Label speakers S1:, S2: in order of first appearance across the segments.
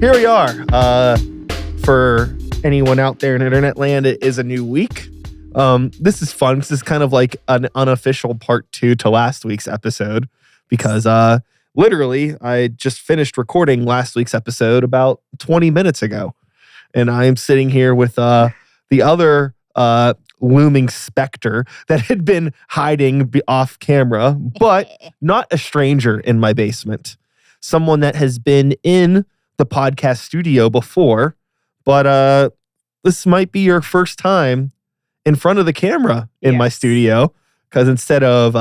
S1: here we are. For anyone out there in internet land, it is a new week. This is fun. This is kind of like an unofficial part 2 to last week's episode because literally I just finished recording last week's episode about 20 minutes ago. And I am sitting here with the other looming specter that had been hiding off camera, but not a stranger in my basement. Someone that has been in the podcast studio before, but this might be your first time in front of the camera in my studio, because instead of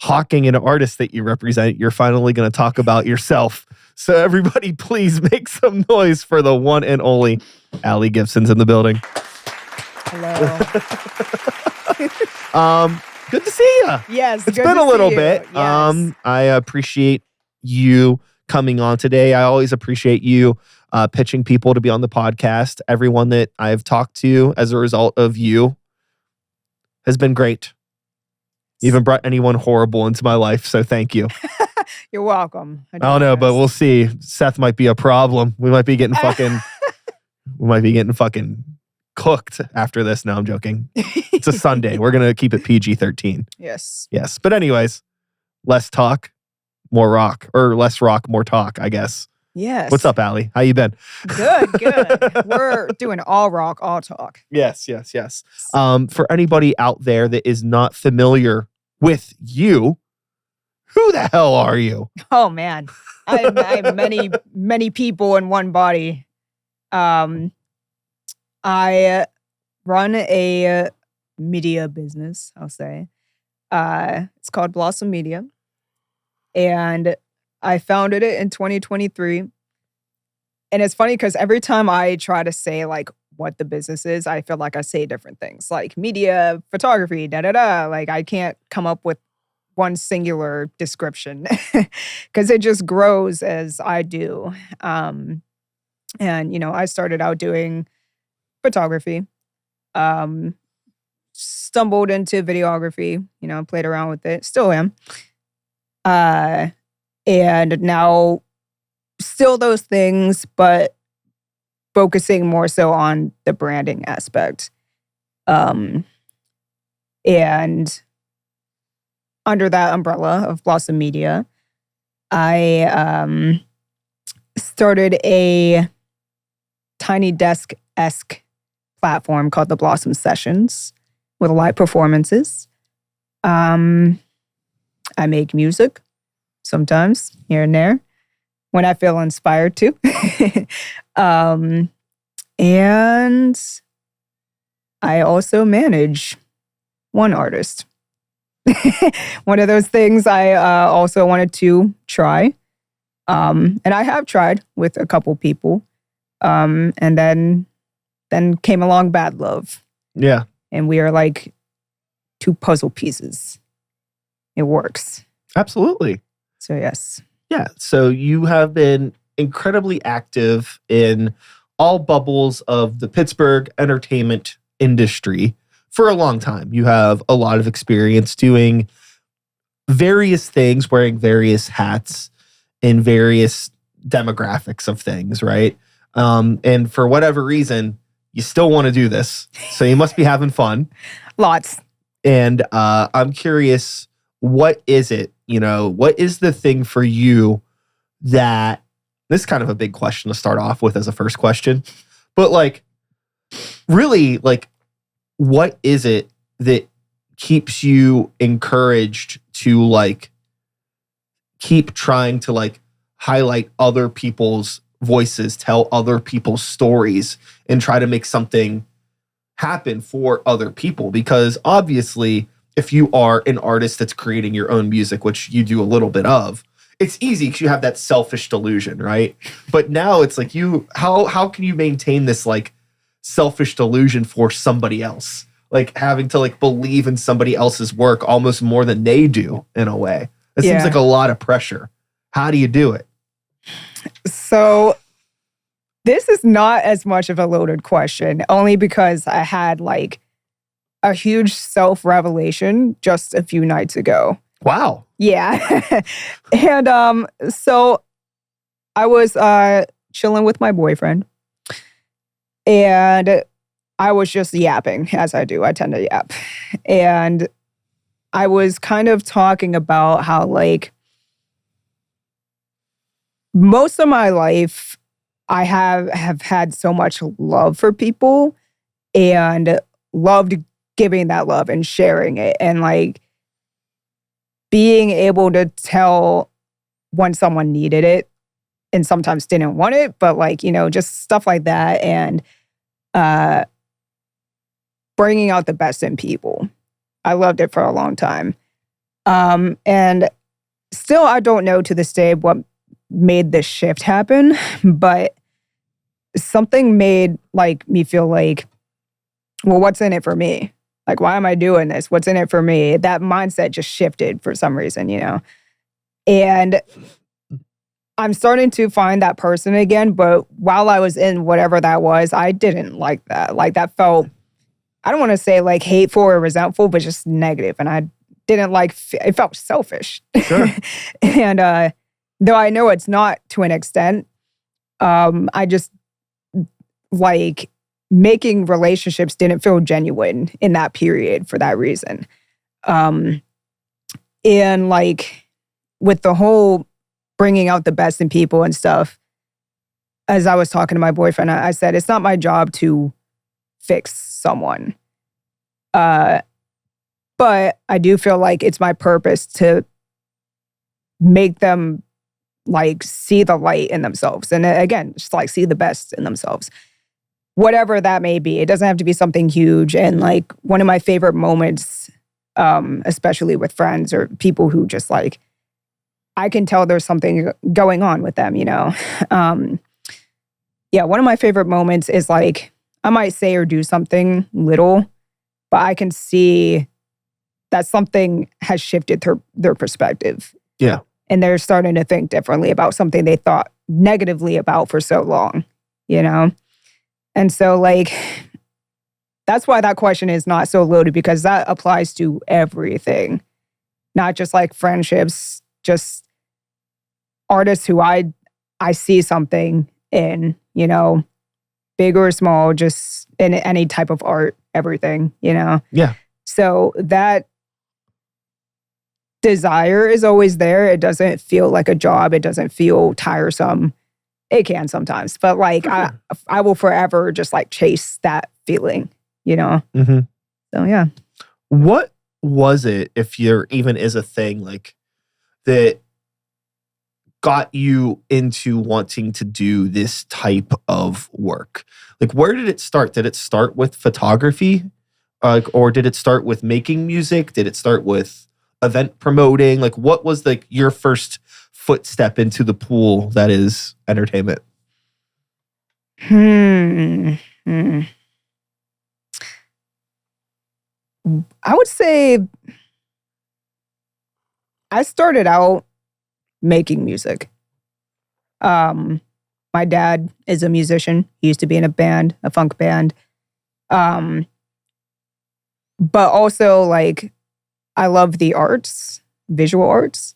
S1: hawking an artist that you represent, you're finally going to talk about yourself. So everybody, please make some noise for the one and only Allie Gibson's in the building.
S2: Hello.
S1: Good to see you.
S2: Yes,
S1: it's been a little bit. Yes. I appreciate you coming on today. I always appreciate you pitching people to be on the podcast. Everyone that I've talked to as a result of you has been great. You haven't brought anyone horrible into my life, so thank you.
S2: You're welcome.
S1: I don't know, but we'll see. Seth might be a problem. We might be getting fucking cooked after this. No, I'm joking. It's a Sunday. We're going to keep it PG-13.
S2: Yes.
S1: Yes. But anyways, less talk, more rock, or less rock, more talk, I guess.
S2: Yes.
S1: What's up, Allie? How you been?
S2: Good. We're doing all rock, all talk.
S1: Yes. For anybody out there that is not familiar with you, who the hell are you?
S2: Oh, man. I have many people in one body. I run a media business, I'll say. It's called Blossom Media. And I founded it in 2023. And it's funny because every time I try to say like what the business is, I feel like I say different things like media, photography, da-da-da. Like I can't come up with one singular description because it just grows as I do. And, I started out doing photography, stumbled into videography, played around with it, still am. And now still those things, but focusing more so on the branding aspect. And under that umbrella of Blossom Media, I started a tiny desk-esque platform called the Blossom Sessions with live performances. I make music sometimes here and there when I feel inspired to. And I also manage one artist. One of those things I also wanted to try. And I have tried with a couple people. And then came along Bad Love.
S1: Yeah.
S2: And we are like two puzzle pieces. It works.
S1: Absolutely.
S2: So yes.
S1: Yeah. So you have been incredibly active in all bubbles of the Pittsburgh entertainment industry for a long time. You have a lot of experience doing various things, wearing various hats in various demographics of things, right? And for whatever reason, you still want to do this. So you must be having fun.
S2: Lots.
S1: And I'm curious, what is it? What is the thing for you that, this is kind of a big question to start off with as a first question, but really, what is it that keeps you encouraged to keep trying to highlight other people's voices, tell other people's stories, and try to make something happen for other people? Because obviously, if you are an artist that's creating your own music, which you do a little bit of, it's easy because you have that selfish delusion, right? But now it's how can you maintain this selfish delusion for somebody else? Having to believe in somebody else's work almost more than they do in a way. It seems like a lot of pressure. How do you do it?
S2: So this is not as much of a loaded question, only because I had a huge self-revelation just a few nights ago.
S1: Wow.
S2: Yeah. And so I was chilling with my boyfriend. And I was just yapping, as I do. I tend to yap. And I was kind of talking about how, like, most of my life, I have had so much love for people and loved giving that love and sharing it. And, like, being able to tell when someone needed it and sometimes didn't want it, but, like, you know, just stuff like that. And bringing out the best in people. I loved it for a long time. And still, I don't know to this day what made this shift happen, but something made, like, me feel like, well, what's in it for me? Like, why am I doing this? What's in it for me? That mindset just shifted for some reason, you know? And I'm starting to find that person again, but while I was in whatever that was, I didn't like that. Like, that felt, I don't want to say like hateful or resentful, but just negative. And I didn't like, it felt selfish.
S1: Sure.
S2: And though I know it's not to an extent, I just, like, making relationships didn't feel genuine in that period for that reason. And, like, with the whole bringing out the best in people and stuff, as I was talking to my boyfriend, I said, it's not my job to fix someone. But I do feel like it's my purpose to make them, like, see the light in themselves. And again, just, like, see the best in themselves. Whatever that may be. It doesn't have to be something huge. And, like, one of my favorite moments, especially with friends or people who just, like, I can tell there's something going on with them, you know? Yeah, one of my favorite moments is, like, I might say or do something little, but I can see that something has shifted their perspective.
S1: Yeah.
S2: And they're starting to think differently about something they thought negatively about for so long, you know? And so, like, that's why that question is not so loaded, because that applies to everything, not just, like, friendships, just artists who I see something in, you know, big or small, just in any type of art, everything, you know?
S1: Yeah.
S2: So that desire is always there. It doesn't feel like a job. It doesn't feel tiresome. It can sometimes, but, like, I will forever just, like, chase that feeling, you know?
S1: Mm-hmm.
S2: So, yeah.
S1: What was it, if there even is a thing, like, that got you into wanting to do this type of work? Like, where did it start? Did it start with photography? Or did it start with making music? Did it start with event promoting? Like, what was, like, your first footstep into the pool that is entertainment?
S2: I would say I started out making music. My dad is a musician. He used to be in a band, a funk band. But also, like, I love the arts, visual arts.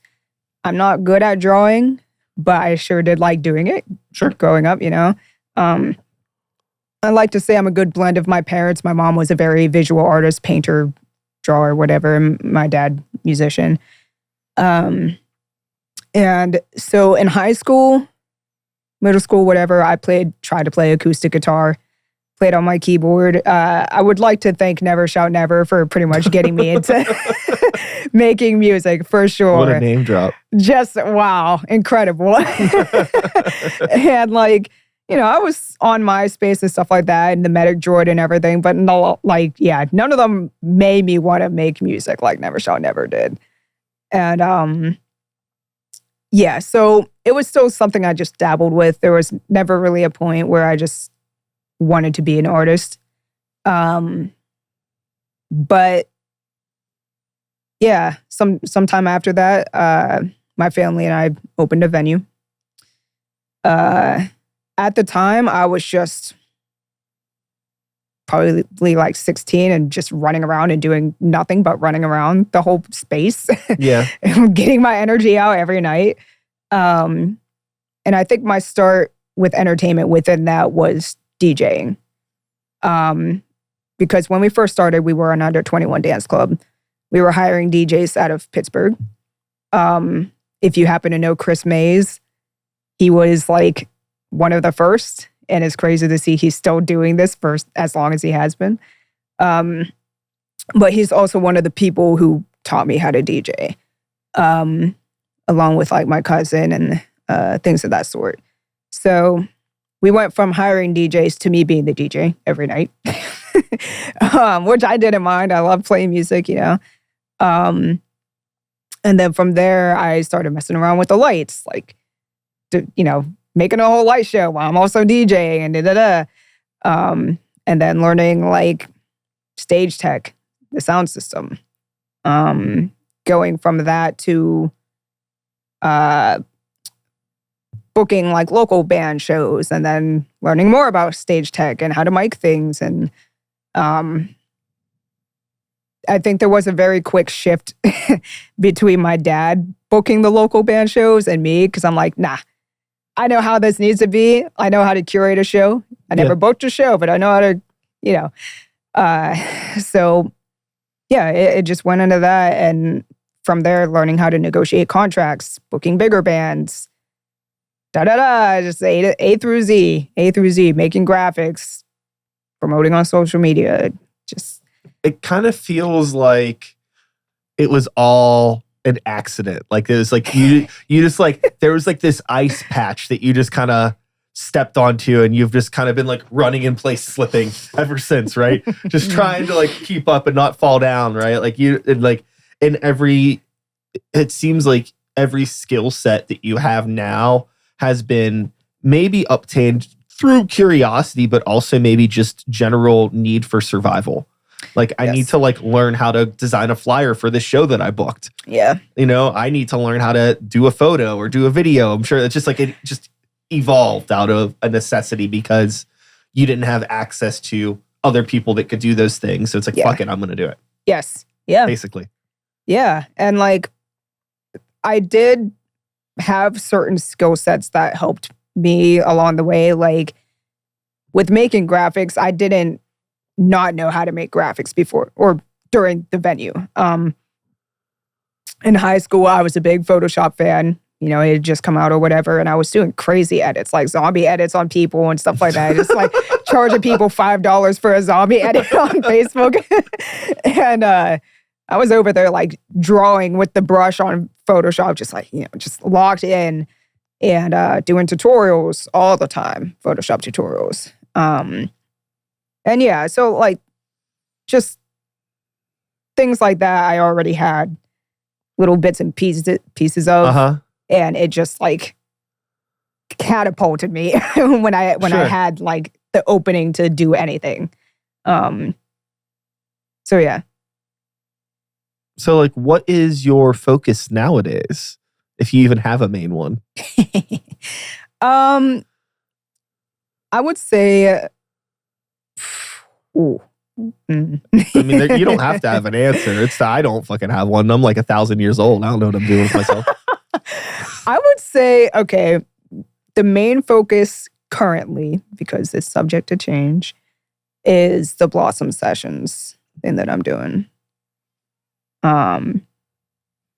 S2: I'm not good at drawing, but I sure did like doing it.
S1: Sure.
S2: Growing up, you know. I like to say I'm a good blend of my parents. My mom was a very visual artist, painter, drawer, whatever. And my dad, musician. And so in high school, middle school, whatever, I tried to play acoustic guitar, played on my keyboard. I would like to thank Never Shout Never for pretty much getting me into making music, for sure.
S1: What a name drop.
S2: Just, wow, incredible. And, like, you know, I was on MySpace and stuff like that, and the Medic Droid and everything, but no, like, yeah, none of them made me want to make music like Never Shout Never did. And yeah, so it was still something I just dabbled with. There was never really a point where I just wanted to be an artist. But yeah, sometime after that, my family and I opened a venue. At the time, I was just probably like 16 and just running around and doing nothing but running around the whole space.
S1: Yeah.
S2: Getting my energy out every night. And I think my start with entertainment within that was DJing. Because when we first started, we were an under 21 dance club. We were hiring DJs out of Pittsburgh. If you happen to know Chris Mays, he was like one of the first, and it's crazy to see he's still doing this for as long as he has been. But he's also one of the people who taught me how to DJ, along with like my cousin and things of that sort. So we went from hiring DJs to me being the DJ every night, which I didn't mind. I love playing music, you know. And then from there, I started messing around with the lights, like, you know, making a whole light show while I'm also DJing and da-da-da. And then learning like stage tech, the sound system. Going from that to booking like local band shows, and then learning more about stage tech and how to mic things. And I think there was a very quick shift between my dad booking the local band shows and me, because I'm like, nah, I know how this needs to be. I know how to curate a show. I never booked a show, but I know how to, you know. So yeah, it just went into that. And from there, learning how to negotiate contracts, booking bigger bands, just A through Z, making graphics, promoting on social media. Just,
S1: it kind of feels like it was all an accident. Like it was like you just like, there was like this ice patch that you just kind of stepped onto, and you've just kind of been like running in place, slipping ever since, right? Just trying to like keep up and not fall down, right? Like it seems like every skill set that you have now has been maybe obtained through curiosity, but also maybe just general need for survival. Like, I need to like learn how to design a flyer for this show that I booked.
S2: Yeah.
S1: You know, I need to learn how to do a photo or do a video. I'm sure it's just like, it just evolved out of a necessity because you didn't have access to other people that could do those things. So it's like, fuck it, I'm going to do it.
S2: Yes. Yeah.
S1: Basically.
S2: Yeah. And like, I did have certain skill sets that helped me along the way. Like with making graphics, I didn't not know how to make graphics before or during the venue. In high school, I was a big Photoshop fan. You know, it had just come out or whatever, and I was doing crazy edits, like zombie edits on people and stuff like that. Just like charging people $5 for a zombie edit on Facebook. And I was over there like drawing with the brush on Photoshop, just like, you know, just locked in and doing tutorials all the time, Photoshop tutorials. And yeah, so like just things like that I already had little bits and pieces of. And it just like catapulted me when I had like the opening to do anything. So yeah.
S1: So like, what is your focus nowadays, if you even have a main one?
S2: I would say, ooh.
S1: I mean, you don't have to have an answer. I don't fucking have one. I'm like 1,000 years old. I don't know what I'm doing with myself.
S2: I would say, okay, the main focus currently, because it's subject to change, is the Blossom Sessions thing that I'm doing.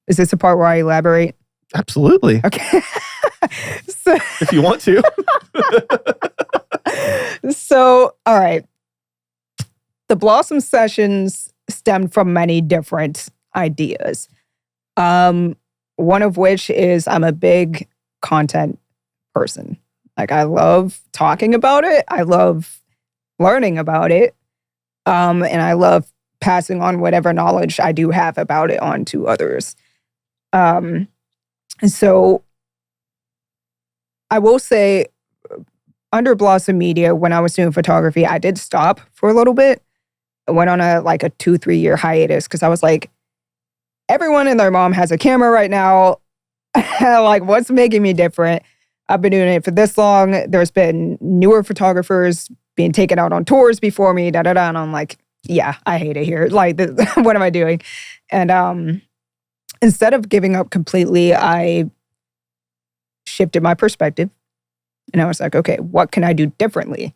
S2: Is this a part where I elaborate?
S1: Absolutely.
S2: Okay. So,
S1: if you want to.
S2: So, all right. The Blossom Sessions stemmed from many different ideas. One of which is I'm a big content person. Like, I love talking about it. I love learning about it. And I love passing on whatever knowledge I do have about it on to others. So I will say, under Blossom Media, when I was doing photography, I did stop for a little bit. I went on a 2-3 year hiatus because I was like, everyone and their mom has a camera right now. Like, what's making me different? I've been doing it for this long. There's been newer photographers being taken out on tours before me, and I'm like, yeah, I hate it here. Like, what am I doing? And instead of giving up completely, I shifted my perspective. And I was like, okay, what can I do differently?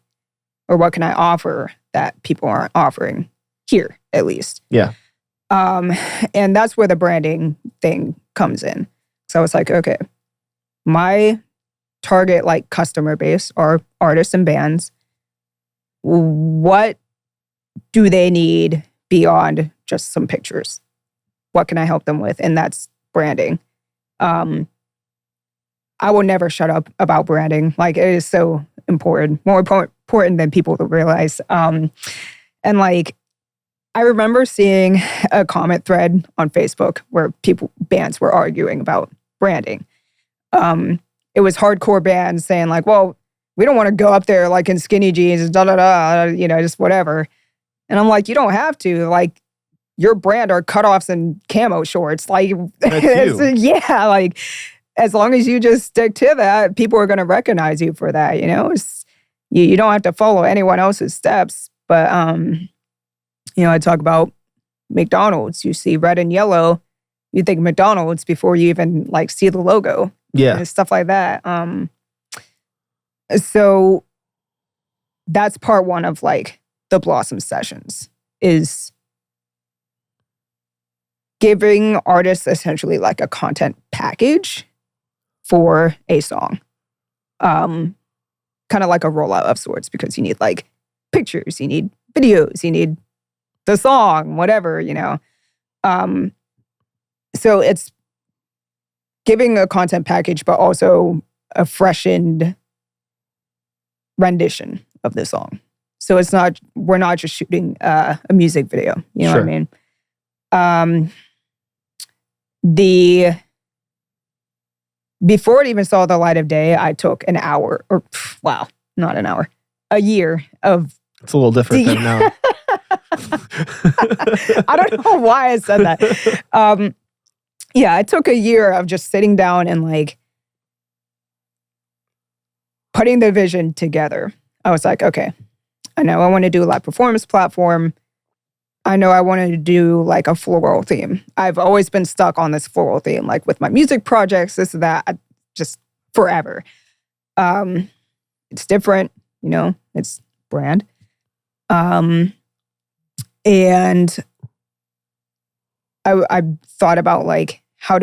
S2: Or what can I offer that people aren't offering here, at least?
S1: Yeah.
S2: And that's where the branding thing comes in. So I was like, okay, my target like customer base are artists and bands. What do they need beyond just some pictures? What can I help them with? And that's branding. I will never shut up about branding. Like, it is so important, more important than people realize. And like, I remember seeing a comment thread on Facebook where bands were arguing about branding. It was hardcore bands saying like, well, we don't want to go up there like in skinny jeans, just whatever. And I'm like, you don't have to. Like, your brand are cutoffs and camo shorts. Like, yeah, like, as long as you just stick to that, people are going to recognize you for that. You don't have to follow anyone else's steps. But I talk about McDonald's. You see red and yellow, you think McDonald's before you even like see the logo.
S1: Yeah,
S2: and stuff like that. So that's part one of like the Blossom sessions, is giving artists essentially like a content package for a song. Kind of like a rollout of sorts, because you need like pictures, you need videos, you need the song, whatever, So it's giving a content package, but also a freshened rendition of the song. So we're not just shooting a music video. You know
S1: Sure.
S2: what I mean? Before it even saw the light of day, I took an hour, not an hour, a year of.
S1: It's a little different than now.
S2: I don't know why I said that. I took a year of just sitting down and like putting the vision together. I was like, okay, I know I want to do a live performance platform. I know I wanted to do like a floral theme. I've always been stuck on this floral theme, like with my music projects, this and that, just forever. It's different, it's brand. And I thought about like, how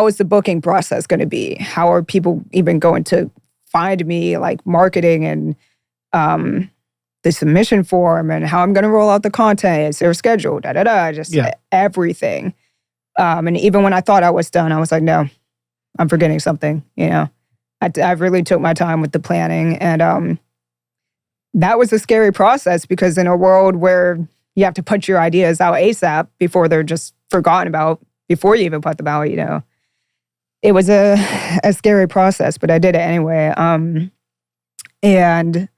S2: is the booking process going to be? How are people even going to find me, like marketing and the submission form, and how I'm going to roll out the content? Is there a schedule? Everything. And even when I thought I was done, I was like, no, I'm forgetting something. I really took my time with the planning, and that was a scary process, because in a world where you have to put your ideas out ASAP before they're just forgotten about, before you even put them out, it was a scary process, but I did it anyway. And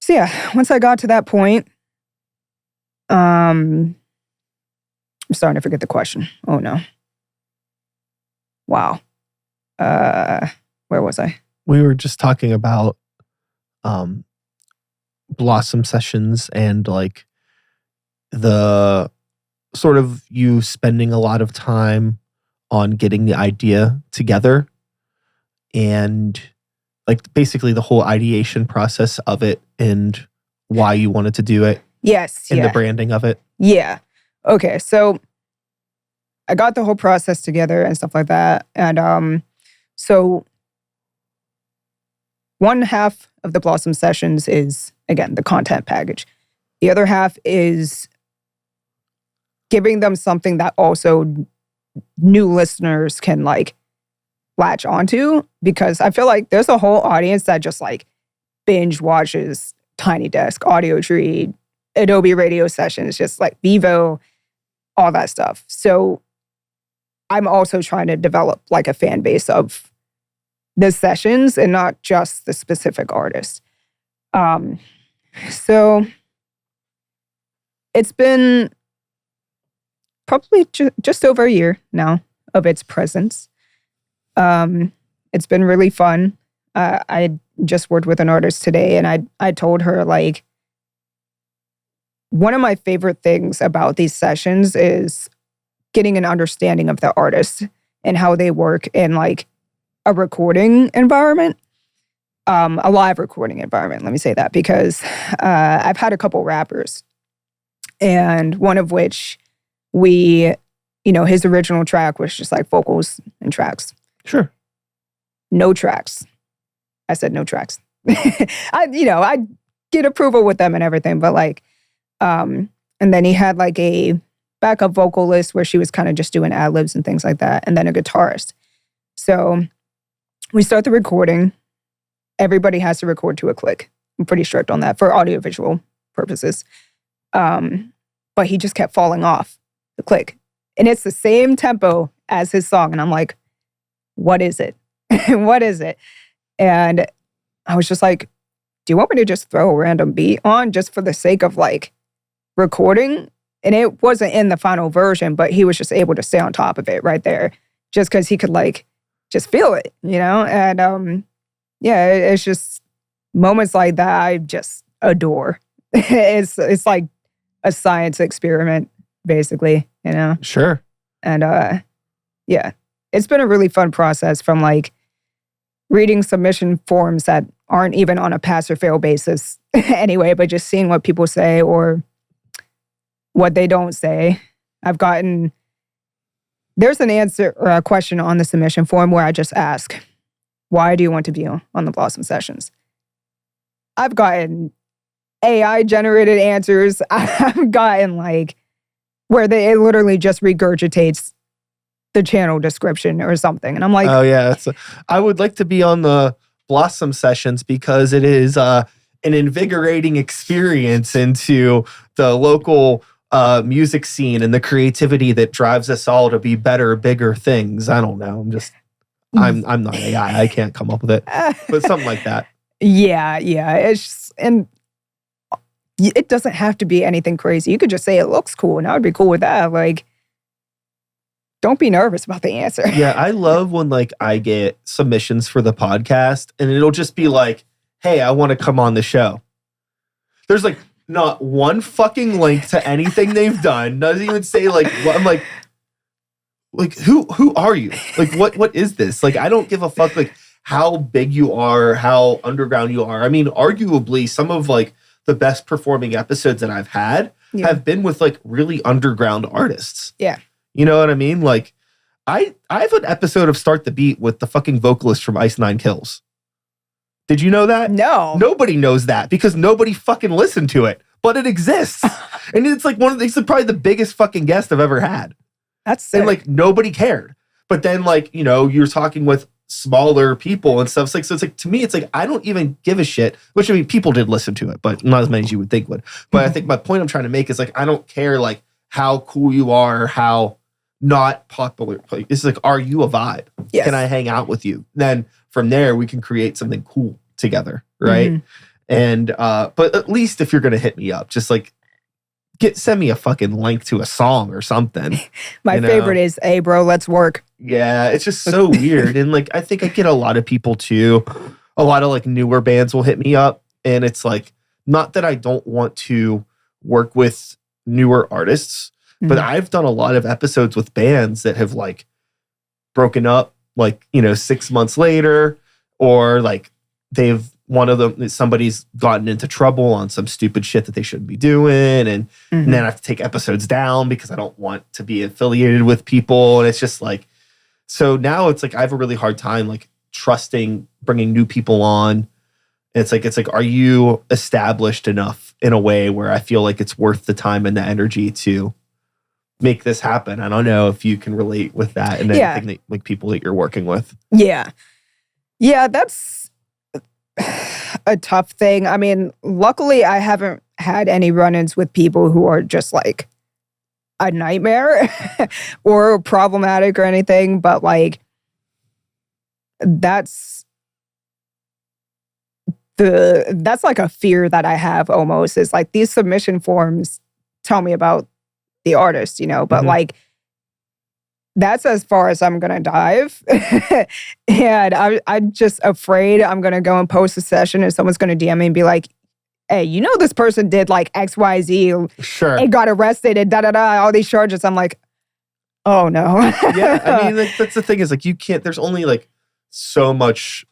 S2: so yeah, once I got to that point, I'm starting to forget the question. Oh no. Wow. Where was I?
S1: We were just talking about Blossom sessions and like the sort of you spending a lot of time on getting the idea together, and like basically the whole ideation process of it and why you wanted to do it.
S2: Yes.
S1: And the branding of it.
S2: Yeah. Okay. So I got the whole process together and stuff like that. And so one half of the Blossom sessions is, again, the content package. The other half is giving them something that also new listeners can like latch onto, because I feel like there's a whole audience that just like binge watches Tiny Desk, Audio Tree, Adobe Radio Sessions, just like Vivo, all that stuff. So I'm also trying to develop like a fan base of the sessions and not just the specific artist. So it's been probably just over a year now of its presence. It's been really fun. I just worked with an artist today, and I told her, like, one of my favorite things about these sessions is getting an understanding of the artist and how they work, and like a recording environment, a live recording environment. Let me say that because I've had a couple rappers, and one of which his original track was just like vocals and tracks.
S1: Sure.
S2: No tracks. I said no tracks. I get approval with them and everything, but like, and then he had like a backup vocalist where she was kind of just doing ad-libs and things like that, and then a guitarist. So we start the recording. Everybody has to record to a click. I'm pretty strict on that for audiovisual purposes. But he just kept falling off the click. And it's the same tempo as his song. And I'm like, what is it? What is it? And I was just like, do you want me to just throw a random beat on just for the sake of like recording? And it wasn't in the final version, but he was just able to stay on top of it right there just because he could like just feel it, And it's just moments like that I just adore. It's like a science experiment, basically,
S1: Sure.
S2: And it's been a really fun process from like reading submission forms that aren't even on a pass or fail basis anyway, but just seeing what people say or what they don't say. There's an answer or a question on the submission form where I just ask, why do you want to be on the Blossom Sessions? I've gotten AI generated answers. I've gotten like where it literally just regurgitates the channel description or something. And I'm like,
S1: oh yeah, I would like to be on the Blossom Sessions because it is an invigorating experience into the local music scene and the creativity that drives us all to be better, bigger things. I don't know. I'm not AI. I can't come up with it, but something like that.
S2: Yeah. It's just, and it doesn't have to be anything crazy. You could just say it looks cool, and I would be cool with that. Like, don't be nervous about the answer.
S1: Yeah, I love when like I get submissions for the podcast, and it'll just be like, "Hey, I want to come on the show." There's like not one fucking link to anything they've done. Doesn't even say like what. I'm like who are you? Like what is this? Like I don't give a fuck like how big you are, how underground you are. I mean, arguably some of like the best performing episodes that I've had have been with like really underground artists.
S2: Yeah.
S1: You know what I mean? Like I have an episode of Start the Beat with the fucking vocalist from Ice Nine Kills. Did you know that?
S2: No.
S1: Nobody knows that because nobody fucking listened to it, but it exists. And it's like it's probably the biggest fucking guest I've ever had.
S2: That's sick.
S1: And like nobody cared. But then like, you're talking with smaller people and stuff. So it's like, to me, it's like, I don't even give a shit, which I mean, people did listen to it, but not as many as you would think would. But I think my point I'm trying to make is like, I don't care like how cool you are, how not popular. Like, it's like, are you a vibe?
S2: Yes.
S1: Can I hang out with you? Then from there, we can create something cool together. Right.
S2: Mm-hmm.
S1: And, but at least if you're going to hit me up, just like, send me a fucking link to a song or something.
S2: My favorite is, hey bro, let's work.
S1: Yeah, it's just so weird. And like, I think I get a lot of people too. A lot of like newer bands will hit me up. And it's like, not that I don't want to work with newer artists, but I've done a lot of episodes with bands that have like broken up like, 6 months later, or like somebody's gotten into trouble on some stupid shit that they shouldn't be doing. And then I have to take episodes down because I don't want to be affiliated with people. And it's just like, so now it's like, I have a really hard time like trusting bringing new people on. It's like, are you established enough in a way where I feel like it's worth the time and the energy to make this happen? I don't know if you can relate with that and anything that like people that you're working with.
S2: Yeah, that's a tough thing. I mean, luckily I haven't had any run-ins with people who are just like a nightmare or problematic or anything, but like that's like a fear that I have almost, is like these submission forms tell me about the artist, but like that's as far as I'm gonna dive. And I'm just afraid I'm gonna go and post a session and someone's gonna DM me and be like, hey, this person did like XYZ
S1: Sure.
S2: and got arrested and all these charges. I'm like, oh no.
S1: Yeah, I mean, like, that's the thing is like, you can't, there's only like so much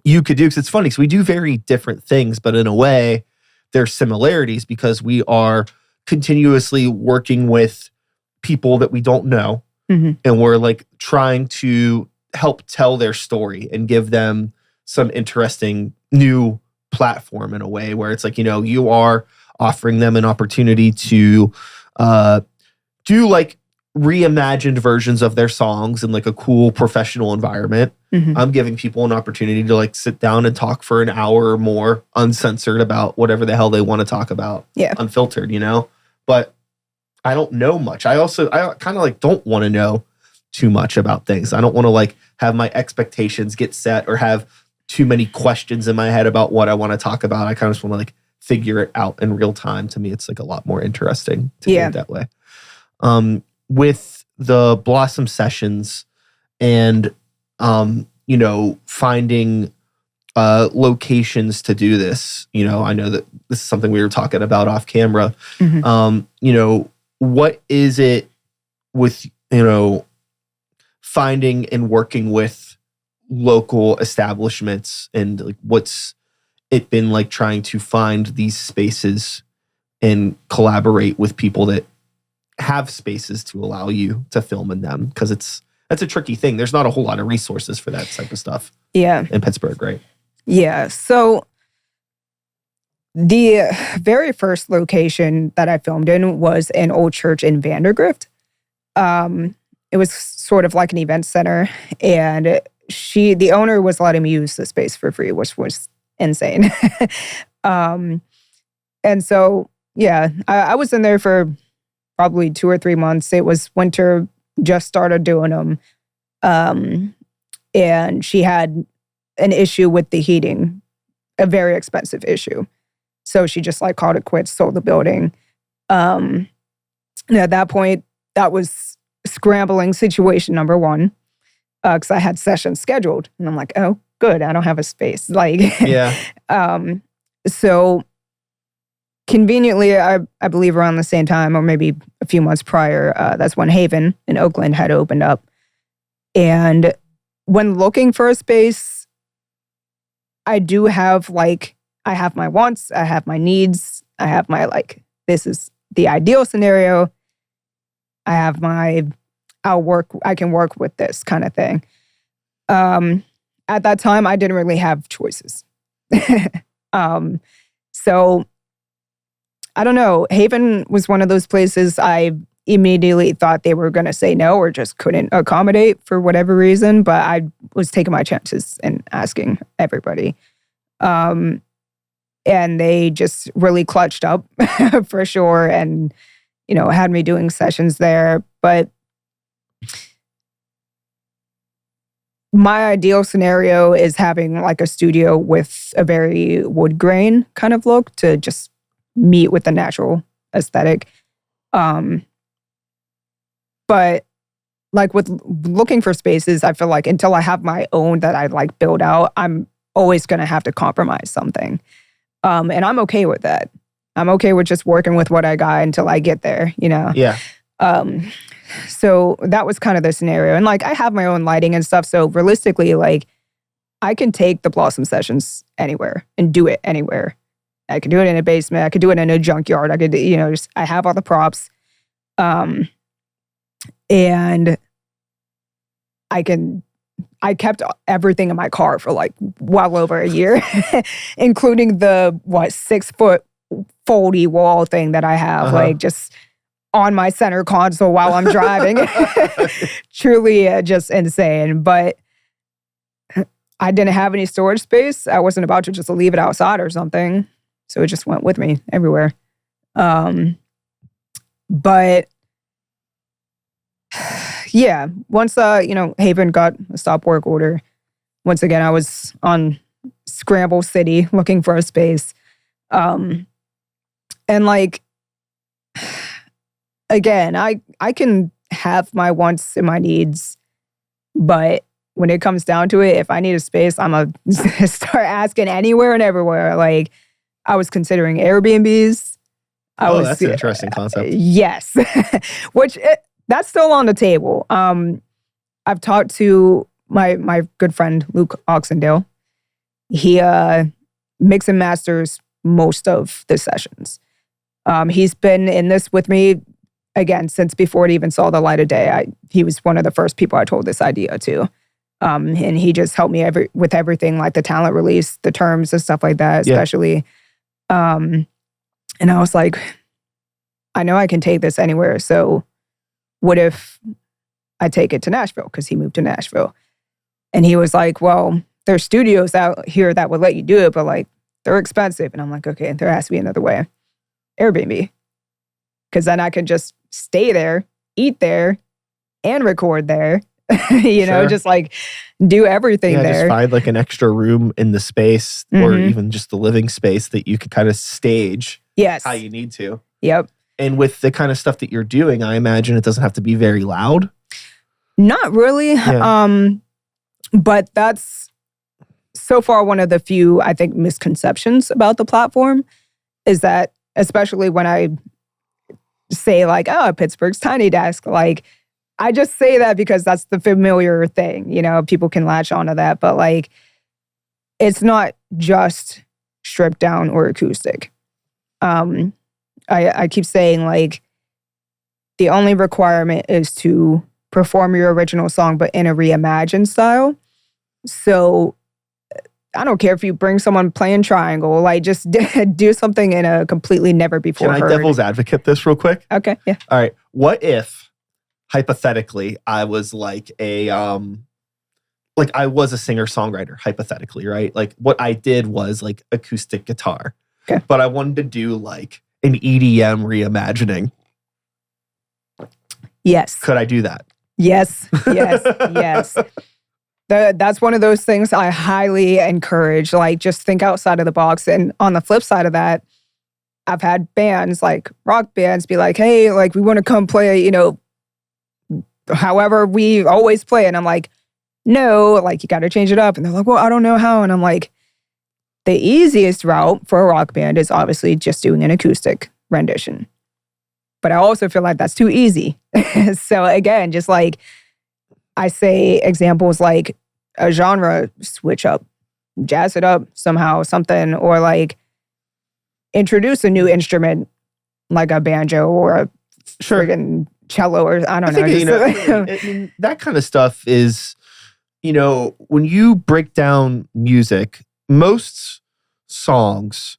S1: you could do. Because it's funny, because we do very different things, but in a way, there's similarities because we are continuously working with people that we don't know. And we're like trying to help tell their story and give them some interesting new platform in a way where it's like, you are offering them an opportunity to do like reimagined versions of their songs in like a cool professional environment. I'm giving people an opportunity to like sit down and talk for an hour or more uncensored about whatever the hell they want to talk about. Unfiltered, But I don't know much. I kind of like don't want to know too much about things. I don't want to like have my expectations get set or have too many questions in my head about what I want to talk about. I kind of just want to like figure it out in real time. To me, it's like a lot more interesting to do it that way. With the Blossom sessions and, finding locations to do this, I know that this is something we were talking about off camera. What is it with, finding and working with local establishments, and like what's it been like trying to find these spaces and collaborate with people that have spaces to allow you to film in them? Because that's a tricky thing. There's not a whole lot of resources for that type of stuff. In Pittsburgh, right? Yeah.
S2: So the very first location that I filmed in was an old church in Vandergrift. It was sort of like an event center, and the owner was letting me use the space for free, which was insane. And so, I was in there for probably 2 or 3 months. It was winter, just started doing them. And she had an issue with the heating, a very expensive issue. So she just like called it quits, sold the building. And at that point, that was scrambling situation number one, because I had sessions scheduled. And I'm like, oh, good, I don't have a space. So conveniently, I believe around the same time, or maybe a few months prior, that's when Haven in Oakland had opened up. And when looking for a space, I do have I have my wants, I have my needs, I have my this is the ideal scenario. I have my, I can work with this kind of thing. At that time, I didn't really have choices. So I don't know. Haven was one of those places I immediately thought they were going to say no or just couldn't accommodate for whatever reason. But I was taking my chances and asking everybody. And they just really clutched up for sure. And, had me doing sessions there. But my ideal scenario is having like a studio with a very wood grain kind of look to just meet with the natural aesthetic. But like with looking for spaces, I feel like until I have my own that I like build out, I'm always going to have to compromise something. And I'm okay with that. I'm okay with just working with what I got until I get there,
S1: Yeah.
S2: So that was kind of the scenario. And I have my own lighting and stuff. So realistically, I can take the Blossom sessions anywhere and do it anywhere. I could do it in a basement. I could do it in a junkyard. I could, I have all the props. And I kept everything in my car for well over a year, including the 6-foot foldy wall thing that I have, just on my center console while I'm driving. Truly just insane. But I didn't have any storage space. I wasn't about to just leave it outside or something. So it just went with me everywhere. But yeah, once Haven got a stop work order, once again I was on Scramble City looking for a space. And again, I can have my wants and my needs, but when it comes down to it, if I need a space, I'm going to start asking anywhere and everywhere. I was considering Airbnbs.
S1: That's an interesting concept.
S2: Yes. Which, that's still on the table. I've talked to my good friend Luke Oxendale, he mix and masters most of the sessions. He's been in this with me again since before it even saw the light of day. He was one of the first people I told this idea to. And he just helped me with everything, like the talent release, the terms and stuff like that, especially. And I was like, I know I can take this anywhere. So what if I take it to Nashville? Because he moved to Nashville. And he was like, well, there's studios out here that would let you do it, but like they're expensive. And I'm like, okay, there has to be another way. Airbnb. Because then I can just stay there, eat there, and record there. Just like do everything there.
S1: Just find like an extra room in the space or even just the living space that you could kind of stage how you need to.
S2: Yep.
S1: And with the kind of stuff that you're doing, I imagine it doesn't have to be very loud.
S2: Not really. Yeah. But that's so far one of the few, I think, misconceptions about the platform is that, especially when I say like, oh, Pittsburgh's Tiny Desk, like, I just say that because that's the familiar thing, people can latch onto that. But like, it's not just stripped down or acoustic. I keep saying like, the only requirement is to perform your original song, but in a reimagined style. So I don't care if you bring someone playing triangle, like just do something in a completely never before heard.
S1: Can I devil's advocate this real quick?
S2: Okay, yeah.
S1: All right. What if, hypothetically, I was like I was a singer-songwriter, hypothetically, right? Like what I did was like acoustic guitar.
S2: Okay.
S1: But I wanted to do like an EDM reimagining.
S2: Yes.
S1: Could I do that?
S2: Yes. That's one of those things I highly encourage. Like, just think outside of the box. And on the flip side of that, I've had bands, like rock bands, be like, hey, like, we want to come play, however we always play. And I'm like, no, like, you got to change it up. And they're like, well, I don't know how. And I'm like, the easiest route for a rock band is obviously just doing an acoustic rendition. But I also feel like that's too easy. So again, just like, I say examples like a genre switch up, jazz it up somehow, something, or like introduce a new instrument like a banjo or a friggin' cello or I don't know.
S1: That kind of stuff is, when you break down music, most songs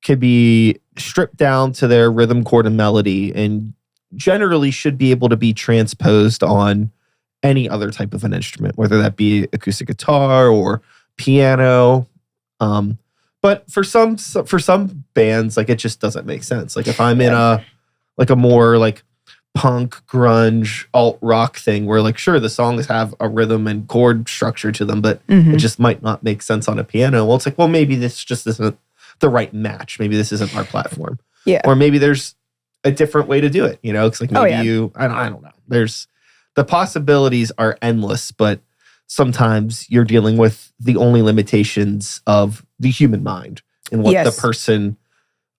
S1: can be stripped down to their rhythm, chord, and melody and generally should be able to be transposed on any other type of an instrument, whether that be acoustic guitar or piano. But for some bands, like, it just doesn't make sense. Like, if I'm in a more like punk, grunge, alt rock thing where like, sure, the songs have a rhythm and chord structure to them, but it just might not make sense on a piano. Well, it's like, well, maybe this just isn't the right match. Maybe this isn't our platform.
S2: Yeah.
S1: Or maybe there's a different way to do it, It's like maybe I don't know. The possibilities are endless, but sometimes you're dealing with the only limitations of the human mind and what the person,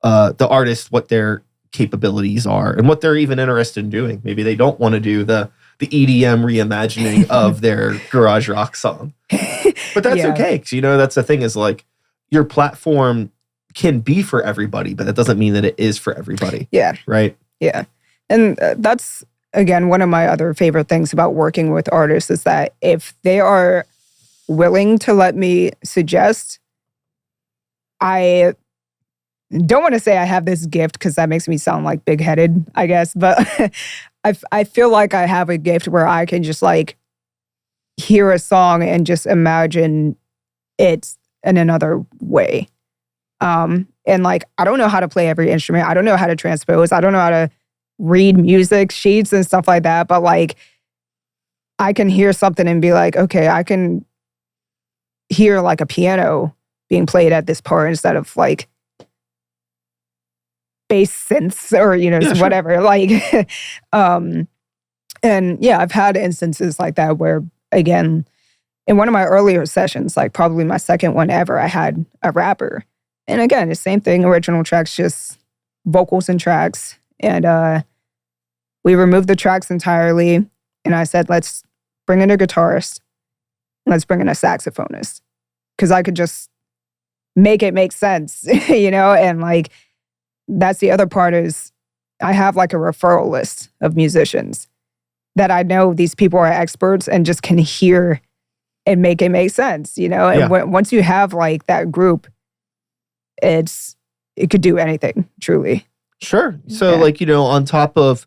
S1: the artist, what their capabilities are and what they're even interested in doing. Maybe they don't want to do the EDM reimagining of their garage rock song. But that's okay. Because, that's the thing is like your platform can be for everybody, but that doesn't mean that it is for everybody.
S2: Yeah.
S1: Right?
S2: Yeah. And that's, again, one of my other favorite things about working with artists is that if they are willing to let me suggest, I don't want to say I have this gift because that makes me sound like big-headed, I guess. But I feel like I have a gift where I can just like hear a song and just imagine it in another way. And like, I don't know how to play every instrument. I don't know how to transpose. I don't know how to read music sheets and stuff like that. But like, I can hear something and be like, okay, I can hear like a piano being played at this part instead of like bass synths or, whatever. Sure. Like, and yeah, I've had instances like that where, again, in one of my earlier sessions, like probably my second one ever, I had a rapper. And again, the same thing, original tracks, just vocals and tracks. And we removed the tracks entirely. And I said, let's bring in a guitarist let's bring in a saxophonist. Because I could just make it make sense, you know? And like, that's the other part is I have like a referral list of musicians that I know these people are experts and just can hear and make it make sense, you know? And once you have like that group, it could do anything, truly.
S1: Sure. So like, you know, on top of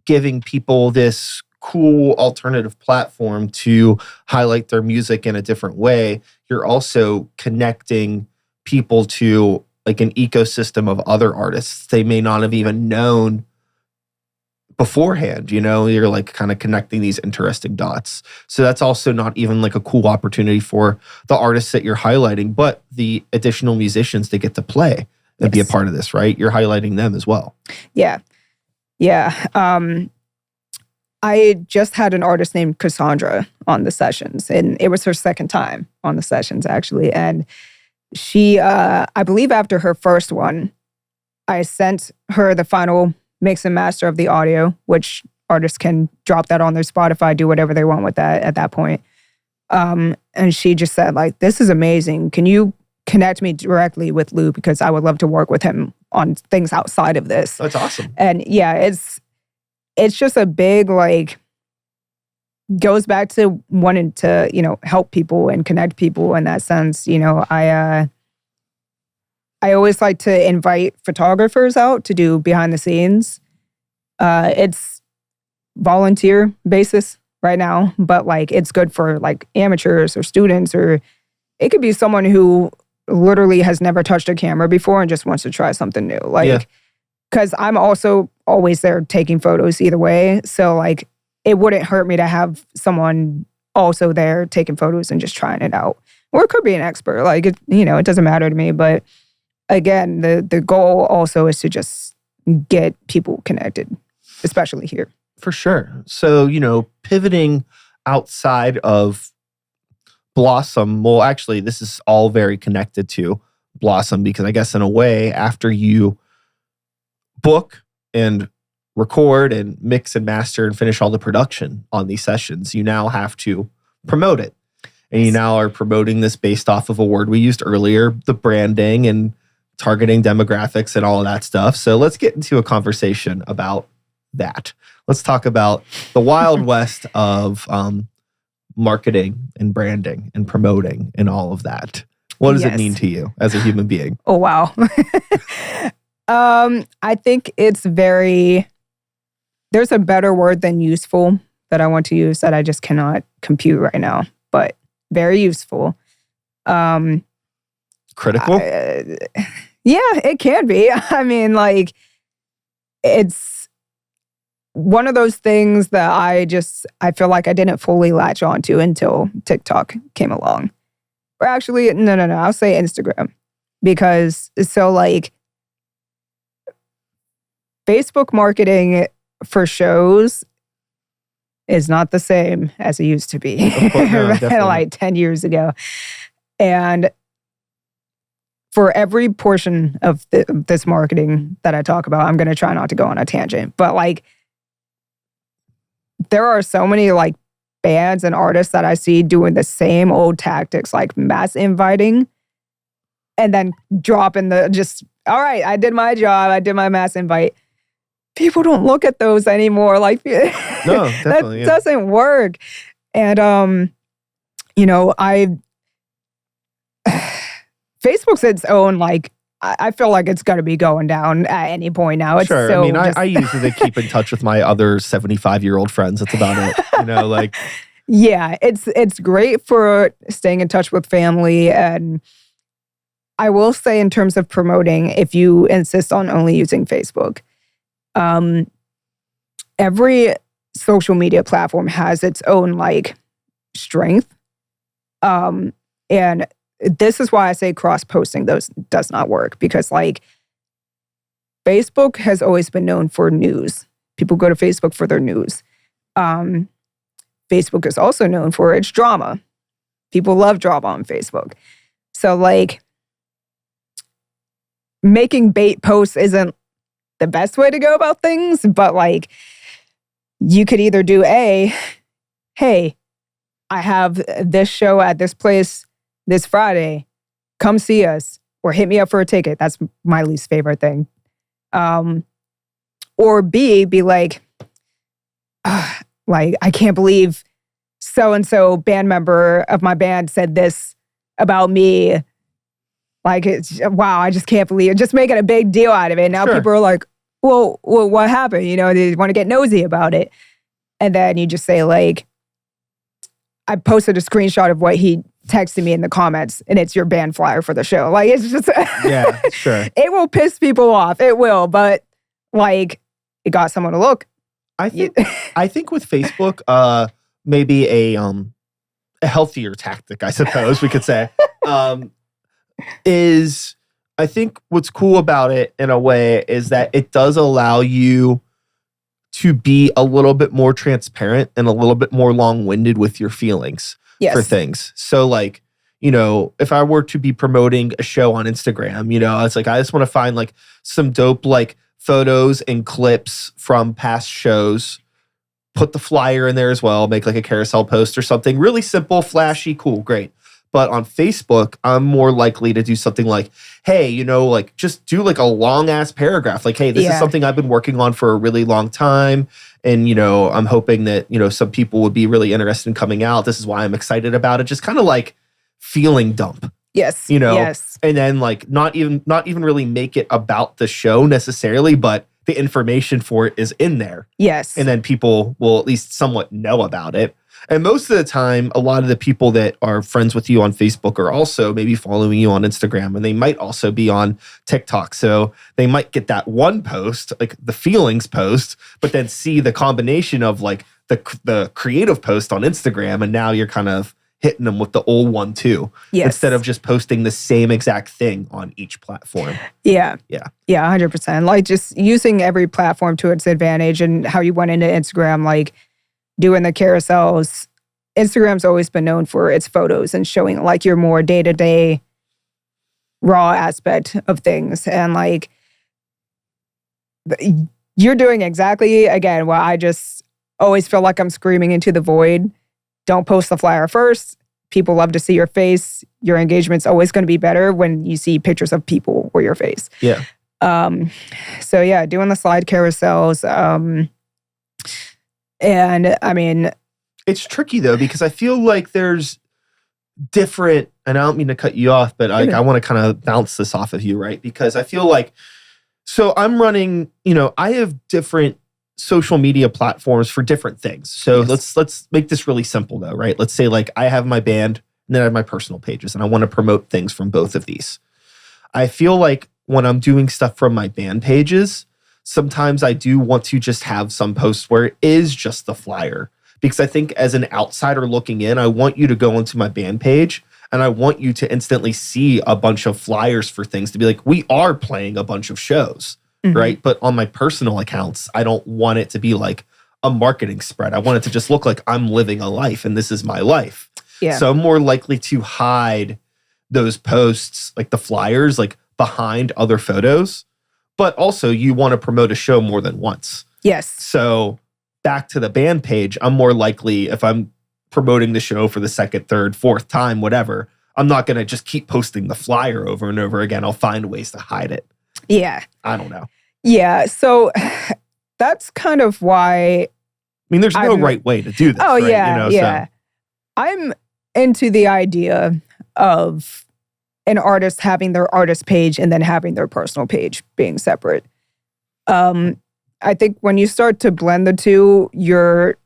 S1: giving people this cool alternative platform to highlight their music in a different way, you're also connecting people to like an ecosystem of other artists they may not have even known beforehand. You know, you're like kind of connecting these interesting dots. So that's also not even like a cool opportunity for the artists that you're highlighting, but the additional musicians that get to play and be a part of this, right? You're highlighting them as well.
S2: Yeah. I just had an artist named Cassandra on the sessions, and it was her second time on the sessions, actually. And she, I believe after her first one, I sent her the final mix and master of the audio, which artists can drop that on their Spotify, do whatever they want with that at that point. And she just said, like, this is amazing. Can you connect me directly with Lou? Because I would love to work with him on things outside of this.
S1: That's awesome.
S2: And yeah, it's just a big, like, goes back to wanting to, you know, help people and connect people in that sense. You know, I always like to invite photographers out to do behind the scenes. It's volunteer basis right now, but like it's good for like amateurs or students, or it could be someone who literally has never touched a camera before and just wants to try something new. Like, because I'm also always there taking photos either way. So like, it wouldn't hurt me to have someone also there taking photos and just trying it out. Or it could be an expert. Like, it, you know, it doesn't matter to me. But again, the goal also is to just get people connected, especially here.
S1: For sure. So, you know, pivoting outside of Blossom, well, actually, this is all very connected to Blossom because I guess in a way, after you book and record and mix and master and finish all the production on these sessions, you now have to promote it. And you now are promoting this based off of a word we used earlier, the branding and targeting demographics and all of that stuff. So let's get into a conversation about that. Let's talk about the Wild West of marketing and branding and promoting and all of that. What does it mean to you as a human being?
S2: Oh, wow. I think it's there's a better word than useful that I want to use that I just cannot compute right now, but very useful.
S1: Critical?
S2: Yeah, it can be. I mean, like, it's one of those things that I feel like I didn't fully latch onto until TikTok came along. Or actually, no, I'll say Instagram. Because, so like, Facebook marketing for shows is not the same as it used to be. Like 10 years ago. And for every portion of this marketing that I talk about, I'm going to try not to go on a tangent. But like, there are so many like bands and artists that I see doing the same old tactics, like mass inviting and then dropping all right, I did my job. I did my mass invite. People don't look at those anymore. Like, no,
S1: definitely,
S2: that doesn't work. And, you know, Facebook's its own, like, I feel like it's going to be going down at any point now. It's
S1: sure.
S2: So
S1: I mean, I usually keep in touch with my other 75-year-old friends. That's about it. You know, like.
S2: Yeah, it's great for staying in touch with family. And I will say in terms of promoting, if you insist on only using Facebook, every social media platform has its own, like, strength. And this is why I say cross-posting does not work, because like Facebook has always been known for news. People go to Facebook for their news. Facebook is also known for its drama. People love drama on Facebook. So like making bait posts isn't the best way to go about things, but like you could either do hey, I have this show at this place this Friday. Come see us or hit me up for a ticket. That's my least favorite thing. Or B, be like, I can't believe so-and-so band member of my band said this about me. Like, it's, wow, I just can't believe it. Just making a big deal out of it. Now people are like, well, what happened? You know, they want to get nosy about it. And then you just say, like, I posted a screenshot of what he texted me in the comments, and it's your band flyer for the show. Like, it's just...
S1: Yeah, sure.
S2: It will piss people off. It will, but, like, it got someone to look.
S1: I think with Facebook, maybe a healthier tactic, I suppose we could say, is I think what's cool about it in a way is that it does allow you to be a little bit more transparent and a little bit more long-winded with your feelings for things. So like, you know, if I were to be promoting a show on Instagram, you know, it's like, I just want to find like some dope like photos and clips from past shows, put the flyer in there as well, make like a carousel post or something really simple, flashy, cool, great. But on Facebook, I'm more likely to do something like, hey, you know, like just do like a long ass paragraph. Like, hey, this is something I've been working on for a really long time. And, you know, I'm hoping that, you know, some people would be really interested in coming out. This is why I'm excited about it. Just kind of like feeling dump.
S2: Yes.
S1: You know,
S2: yes.
S1: And then like not even really make it about the show necessarily, but the information for it is in there.
S2: Yes.
S1: And then people will at least somewhat know about it. And most of the time, a lot of the people that are friends with you on Facebook are also maybe following you on Instagram, and they might also be on TikTok. So they might get that one post, like the feelings post, but then see the combination of like the creative post on Instagram, and now you're kind of hitting them with the old one too.
S2: Yes.
S1: Instead of just posting the same exact thing on each platform.
S2: Yeah.
S1: Yeah.
S2: Yeah, 100%. Like just using every platform to its advantage, and how you went into Instagram, like doing the carousels. Instagram's always been known for its photos and showing like your more day-to-day raw aspect of things. And like you're doing exactly, again, what I just always feel like I'm screaming into the void. Don't post the flyer first. People love to see your face. Your engagement's always going to be better when you see pictures of people or your face.
S1: Yeah.
S2: So yeah, doing the slide carousels. And I mean,
S1: it's tricky though, because I feel like there's different, and I don't mean to cut you off, but I want to kind of bounce this off of you, right? Because I feel like, so I'm running, you know, I have different social media platforms for different things. So let's make this really simple though, right? Let's say like I have my band and then I have my personal pages, and I want to promote things from both of these. I feel like when I'm doing stuff from my band pages, sometimes I do want to just have some posts where it is just the flyer. Because I think as an outsider looking in, I want you to go into my band page and I want you to instantly see a bunch of flyers for things to be like, we are playing a bunch of shows, right? But on my personal accounts, I don't want it to be like a marketing spread. I want it to just look like I'm living a life and this is my life.
S2: Yeah.
S1: So I'm more likely to hide those posts, like the flyers, like behind other photos. But also you want to promote a show more than once.
S2: Yes.
S1: So back to the band page, I'm more likely, if I'm promoting the show for the second, third, fourth time, whatever, I'm not going to just keep posting the flyer over and over again. I'll find ways to hide it.
S2: Yeah.
S1: I don't know.
S2: Yeah. So that's kind of why.
S1: I mean, there's no right way to do this.
S2: Oh,
S1: right?
S2: yeah.
S1: You know,
S2: yeah.
S1: So.
S2: I'm into the idea of an artist having their artist page and then having their personal page being separate. I think when you start to blend the two, you're,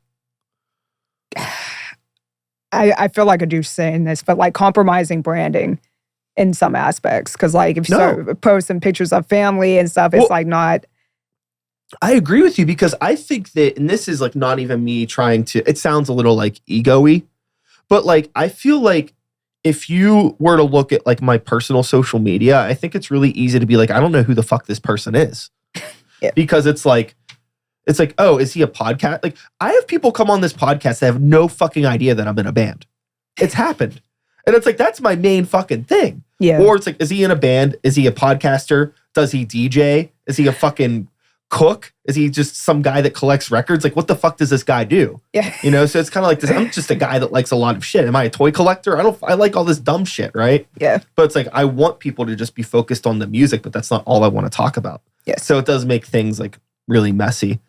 S2: I feel like I do saying this, but like compromising branding in some aspects. Because like if you start posting pictures of family and stuff, it's like not.
S1: I agree with you, because I think that, and this is like not even me trying to, it sounds a little like ego-y, but like I feel like if you were to look at like my personal social media, I think it's really easy to be like, I don't know who the fuck this person is.
S2: Yeah.
S1: Because it's like, oh, is he a podcast? Like, I have people come on this podcast that have no fucking idea that I'm in a band. It's happened. And it's like, that's my main fucking thing.
S2: Yeah.
S1: Or it's like, is he in a band? Is he a podcaster? Does he DJ? Is he a fucking cook? Is he just some guy that collects records? Like, what the fuck does this guy do?
S2: Yeah.
S1: You know, so it's kind of like this. I'm just a guy that likes a lot of shit. Am I a toy collector? I like all this dumb shit, right?
S2: Yeah.
S1: But it's like, I want people to just be focused on the music, but that's not all I want to talk about.
S2: Yes.
S1: So it does make things like really messy.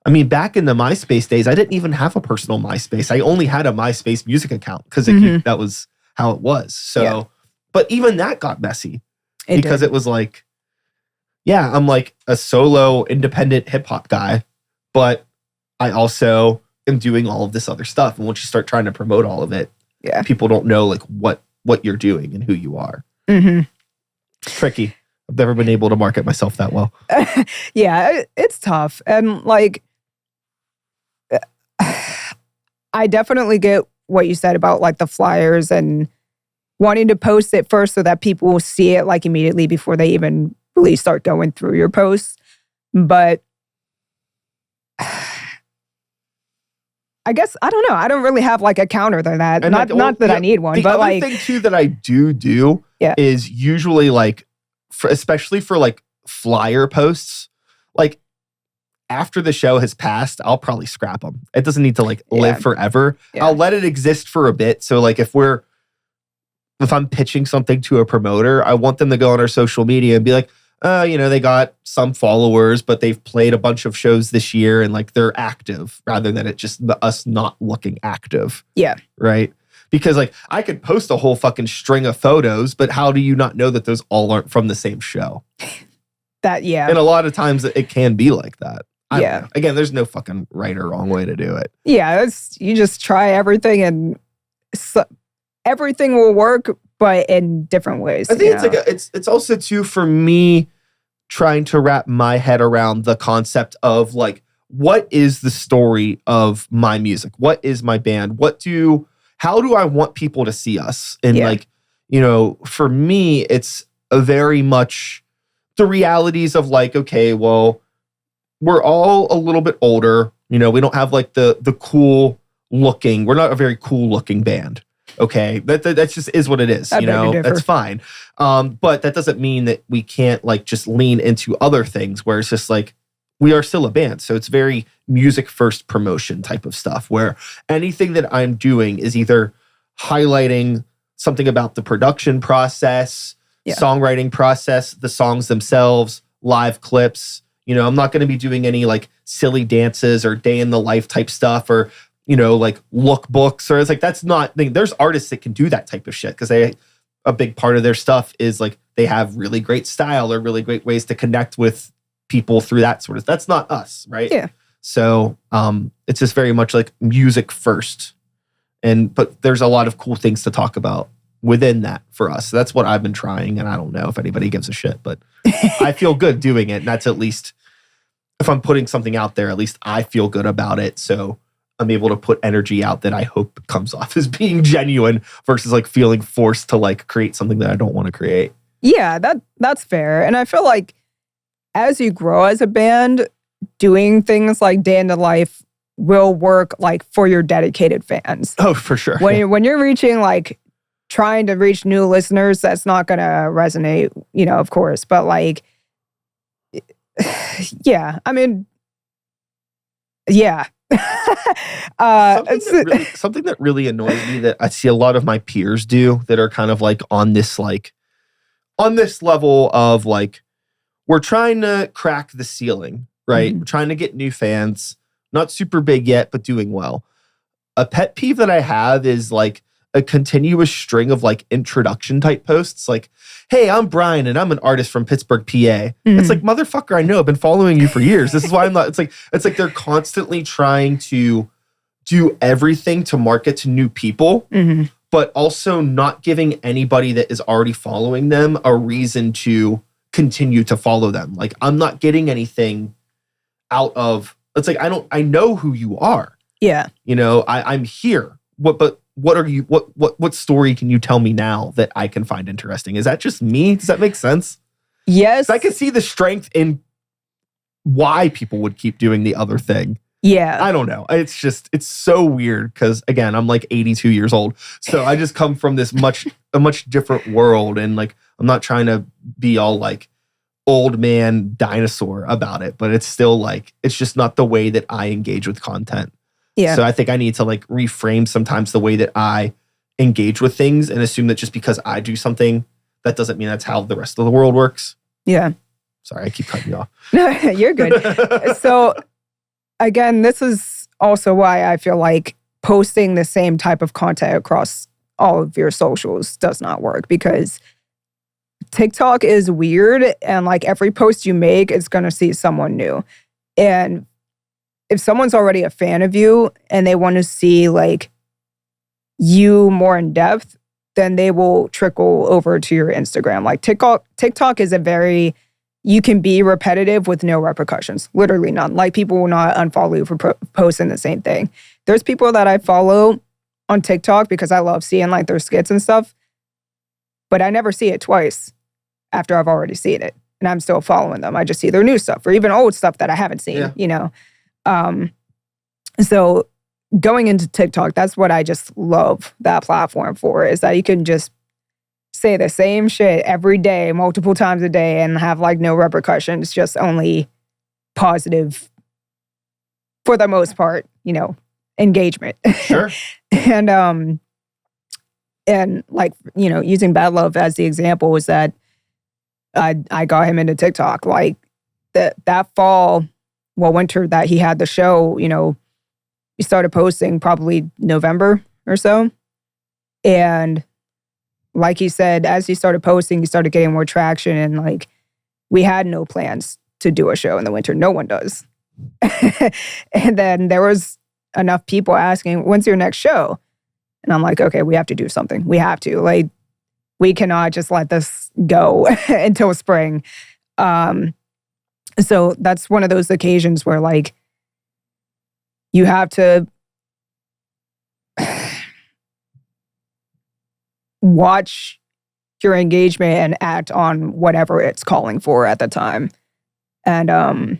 S1: I mean, back in the MySpace days, I didn't even have a personal MySpace. I only had a MySpace music account because that was how it was. So, but even that got messy because it was like, yeah, I'm like a solo independent hip hop guy, but I also am doing all of this other stuff. And once you start trying to promote all of it, people don't know like what you're doing and who you are.
S2: Mm-hmm.
S1: Tricky. I've never been able to market myself that well.
S2: Yeah, it's tough. And like, I definitely get what you said about like the flyers and wanting to post it first so that people will see it like immediately before they even really start going through your posts. But I guess, I don't know. I don't really have like a counter to that. And not that I need one, but like.
S1: The other thing too that I do is usually like, especially for like flyer posts, like after the show has passed, I'll probably scrap them. It doesn't need to like live forever. Yeah. I'll let it exist for a bit. So like if I'm pitching something to a promoter, I want them to go on our social media and be like, they got some followers, but they've played a bunch of shows this year and like they're active rather than it just us not looking active.
S2: Yeah.
S1: Right. Because like I could post a whole fucking string of photos, but how do you not know that those all aren't from the same show? And a lot of times it can be like that. Again, there's no fucking right or wrong way to do it.
S2: Yeah, you just try everything and everything will work, but in different ways.
S1: I think it's also too for me trying to wrap my head around the concept of like, what is the story of my music? What is my band? How do I want people to see us? And like, for me, it's a very much the realities of like, okay, well, we're all a little bit older. We don't have like the cool looking. We're not a very cool looking band. Okay, that just is what it is. That's fine. But that doesn't mean that we can't like just lean into other things where it's just like we are still a band. So it's very music first promotion type of stuff where anything that I'm doing is either highlighting something about the production process, songwriting process, the songs themselves, live clips. I'm not going to be doing any like silly dances or day in the life type stuff or, like lookbooks or it's like, that's not, there's artists that can do that type of shit because a big part of their stuff is like, they have really great style or really great ways to connect with people through that sort of, that's not us. Right.
S2: Yeah.
S1: So it's just very much like music first. But there's a lot of cool things to talk about within that for us. So that's what I've been trying. And I don't know if anybody gives a shit, but I feel good doing it. And that's at least, if I'm putting something out there, at least I feel good about it. So I'm able to put energy out that I hope comes off as being genuine versus like feeling forced to like create something that I don't want to create.
S2: Yeah, that's fair. And I feel like as you grow as a band, doing things like day in the life will work like for your dedicated fans.
S1: Oh, for sure.
S2: When you're reaching like trying to reach new listeners, that's not going to resonate, of course. But like, yeah, I mean, yeah.
S1: Something that really annoys me that I see a lot of my peers do that are kind of like on this level of like, we're trying to crack the ceiling, right?
S2: Mm-hmm.
S1: We're trying to get new fans, not super big yet, but doing well. A pet peeve that I have is like a continuous string of like introduction type posts like, hey, I'm Brian and I'm an artist from Pittsburgh, PA. Mm-hmm. It's like, motherfucker, I know, I've been following you for years. This is why I'm not, it's like they're constantly trying to do everything to market to new people, but also not giving anybody that is already following them a reason to continue to follow them. Like, I'm not getting anything out of, it's like, I know who you are.
S2: Yeah.
S1: I'm here. What are you, what story can you tell me now that I can find interesting? Is that just me? Does that make sense?
S2: Yes.
S1: I can see the strength in why people would keep doing the other thing.
S2: Yeah.
S1: I don't know. It's so weird because, again, I'm like 82 years old. So I just come from this a much different world. And like, I'm not trying to be all like, old man dinosaur about it, but it's still like, it's just not the way that I engage with content.
S2: Yeah.
S1: So I think I need to like reframe sometimes the way that I engage with things and assume that just because I do something, that doesn't mean that's how the rest of the world works.
S2: Yeah.
S1: Sorry, I keep cutting you off.
S2: No, you're good. So again, this is also why I feel like posting the same type of content across all of your socials does not work, because TikTok is weird, and like every post you make is going to see someone new. And if someone's already a fan of you and they want to see like you more in depth, then they will trickle over to your Instagram. Like TikTok is you can be repetitive with no repercussions, literally none. Like people will not unfollow you for posting the same thing. There's people that I follow on TikTok because I love seeing like their skits and stuff, but I never see it twice after I've already seen it, and I'm still following them. I just see their new stuff or even old stuff that I haven't seen, you know? So going into TikTok, that's what I just love that platform for, is that you can just say the same shit every day, multiple times a day, and have like no repercussions, just only positive, for the most part, you know, engagement.
S1: Sure.
S2: And like, you know, using Bad Love as the example, is that I got him into TikTok. Like that fall, winter that he had the show, you know, he started posting probably November or so. And like he said, as he started posting, he started getting more traction. And like, we had no plans to do a show in the winter. No one does. And then there was enough people asking, when's your next show? And I'm like, okay, we have to do something. We have to. Like, we cannot just let this go until spring. So that's one of those occasions where like, you have to watch your engagement and act on whatever it's calling for at the time. And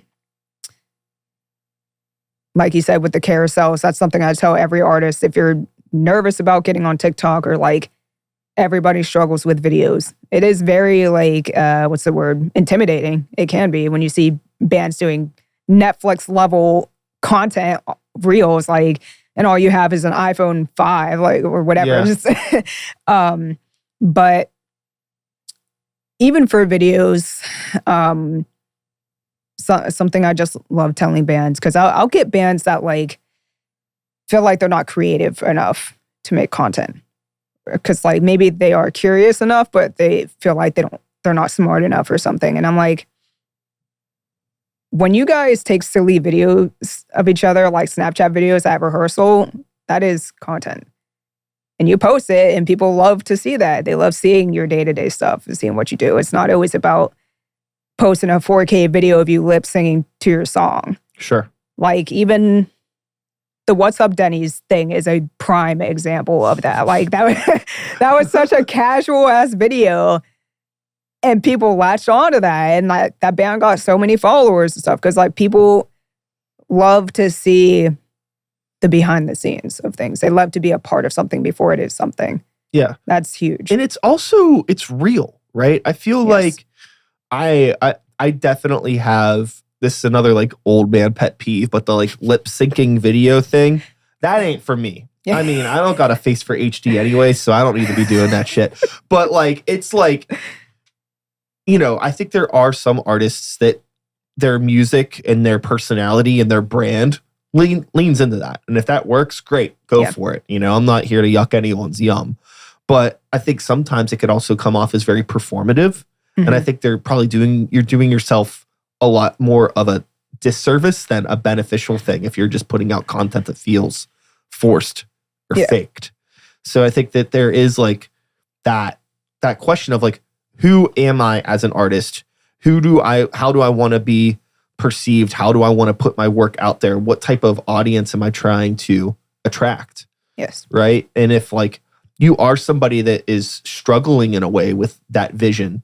S2: like you said, with the carousels, that's something I tell every artist. If you're nervous about getting on TikTok, or like everybody struggles with videos, it is very like, what's the word? Intimidating. It can be when you see bands doing Netflix level content reels, like, and all you have is an iPhone 5, like, or whatever.
S1: Yeah.
S2: But even for videos, something I just love telling bands, because I'll get bands that like feel like they're not creative enough to make content, because like maybe they are curious enough, but they feel like they're not smart enough or something. And I'm like, when you guys take silly videos of each other, like Snapchat videos at rehearsal, that is content. And you post it and people love to see that. They love seeing your day-to-day stuff and seeing what you do. It's not always about posting a 4K video of you lip singing to your song.
S1: Sure.
S2: Like even the What's Up Denny's thing is a prime example of that. Like that was such a casual ass video. And people latched onto that, and like that band got so many followers and stuff, because like people love to see the behind the scenes of things. They love to be a part of something before it is something.
S1: Yeah,
S2: that's huge.
S1: And it's real, right? I feel like I definitely have, this is another like old man pet peeve, but the like lip syncing video thing, that ain't for me. I mean, I don't got a face for HD anyway, so I don't need to be doing that shit. But like, it's like, you know, I think there are some artists that their music and their personality and their brand leans into that. And if that works, great, go for it. You know, I'm not here to yuck anyone's yum. But I think sometimes it could also come off as very performative. Mm-hmm. And I think you're doing yourself a lot more of a disservice than a beneficial thing if you're just putting out content that feels forced or faked. So I think that there is like that question of like, who am I as an artist? How do I want to be perceived? How do I want to put my work out there? What type of audience am I trying to attract?
S2: Yes.
S1: Right? And if like you are somebody that is struggling in a way with that vision,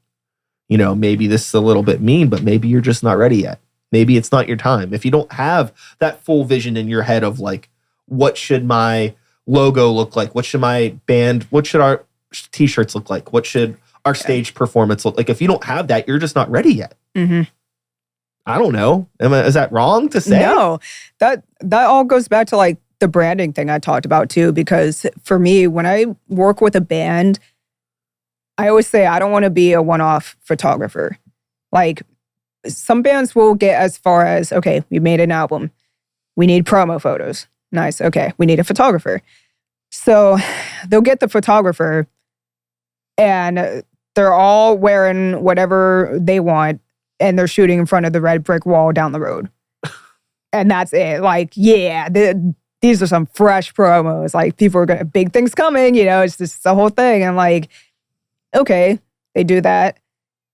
S1: you know, maybe this is a little bit mean, but maybe you're just not ready yet. Maybe it's not your time. If you don't have that full vision in your head of like, what should my logo look like? What should our t-shirts look like? What should our stage performance look like? If you don't have that, you're just not ready yet.
S2: Mm-hmm.
S1: I don't know. Is that wrong to say?
S2: No, that all goes back to like the branding thing I talked about too, because for me, when I work with a band, I always say I don't want to be a one-off photographer. Like some bands will get as far as, okay, we made an album. We need promo photos. Nice. Okay, we need a photographer. So they'll get the photographer and they're all wearing whatever they want and they're shooting in front of the red brick wall down the road. And that's it. Like, yeah, these are some fresh promos. Like, people are gonna, big things coming, you know, it's just the whole thing. I'm like, okay, they do that.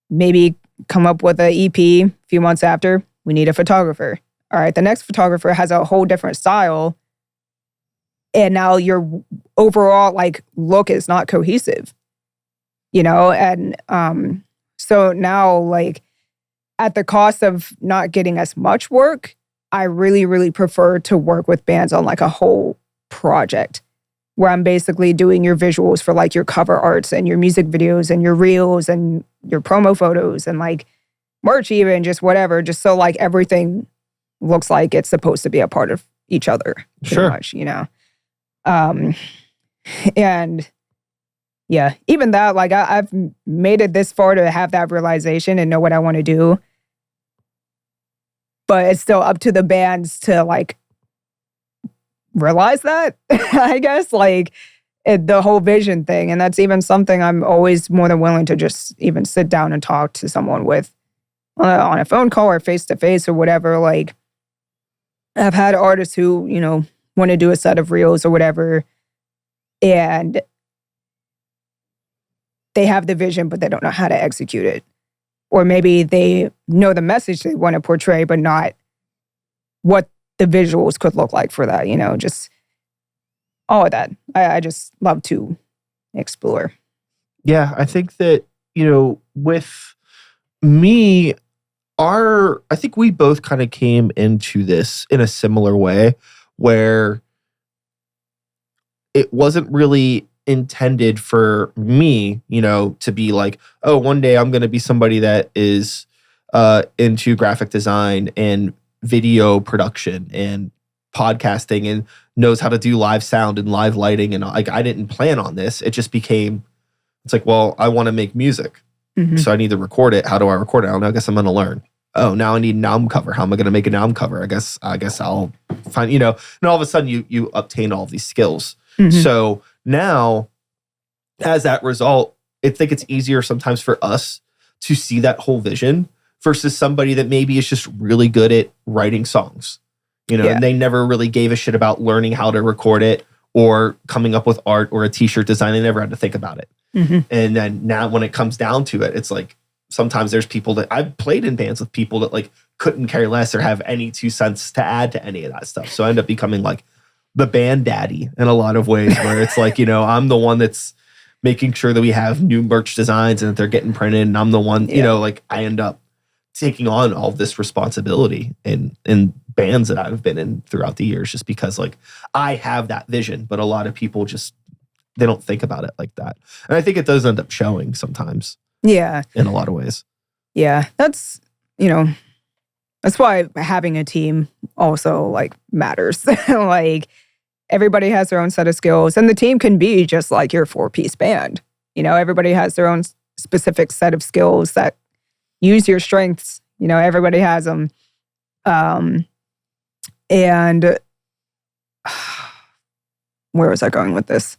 S2: Maybe come up with an EP a few months after, we need a photographer. All right, the next photographer has a whole different style. And now your overall, like, look is not cohesive, you know? And so now, like, at the cost of not getting as much work, I really, really prefer to work with bands on like a whole project where I'm basically doing your visuals for like your cover arts and your music videos and your reels and your promo photos and like merch even, just whatever, just so like everything looks like it's supposed to be a part of each other.
S1: Sure.
S2: Much, you know? And yeah, even that, like I've made it this far to have that realization and know what I want to do. But it's still up to the bands to like realize that, I guess, like the whole vision thing. And that's even something I'm always more than willing to just even sit down and talk to someone with on a phone call or face to face or whatever. Like I've had artists who, you know, want to do a set of reels or whatever, and they have the vision, but they don't know how to execute it. Or maybe they know the message they want to portray, but not what the visuals could look like for that, you know, just all of that. I just love to explore.
S1: Yeah, I think that, you know, with me, I think we both kind of came into this in a similar way where it wasn't really intended for me, you know, to be like, oh, one day I'm going to be somebody that is into graphic design and video production and podcasting and knows how to do live sound and live lighting. And like, I didn't plan on this. It just became, it's like, well, I want to make music.
S2: Mm-hmm.
S1: So I need to record it. How do I record it? I don't know. I guess I'm going to learn. Oh, now I need an album cover. How am I going to make an album cover? I guess I'll find, you know, and all of a sudden you obtain all of these skills.
S2: Mm-hmm.
S1: So now, as that result, I think it's easier sometimes for us to see that whole vision versus somebody that maybe is just really good at writing songs, you know, and they never really gave a shit about learning how to record it or coming up with art or a t-shirt design. They never had to think about it.
S2: Mm-hmm.
S1: And then now when it comes down to it, it's like, sometimes there's people that I've played in bands with people that like couldn't care less or have any 2 cents to add to any of that stuff. So I end up becoming like the band daddy in a lot of ways where it's like, you know, I'm the one that's making sure that we have new merch designs and that they're getting printed. And I'm the one, you know, like I end up taking on all this responsibility in bands that I've been in throughout the years, just because like I have that vision, but a lot of people just, they don't think about it like that. And I think it does end up showing sometimes.
S2: Yeah.
S1: In a lot of ways.
S2: Yeah. That's, you know, that's why having a team also like matters. Like everybody has their own set of skills and the team can be just like your 4-piece band. You know, everybody has their own specific set of skills that use your strengths. You know, everybody has them. And where was I going with this?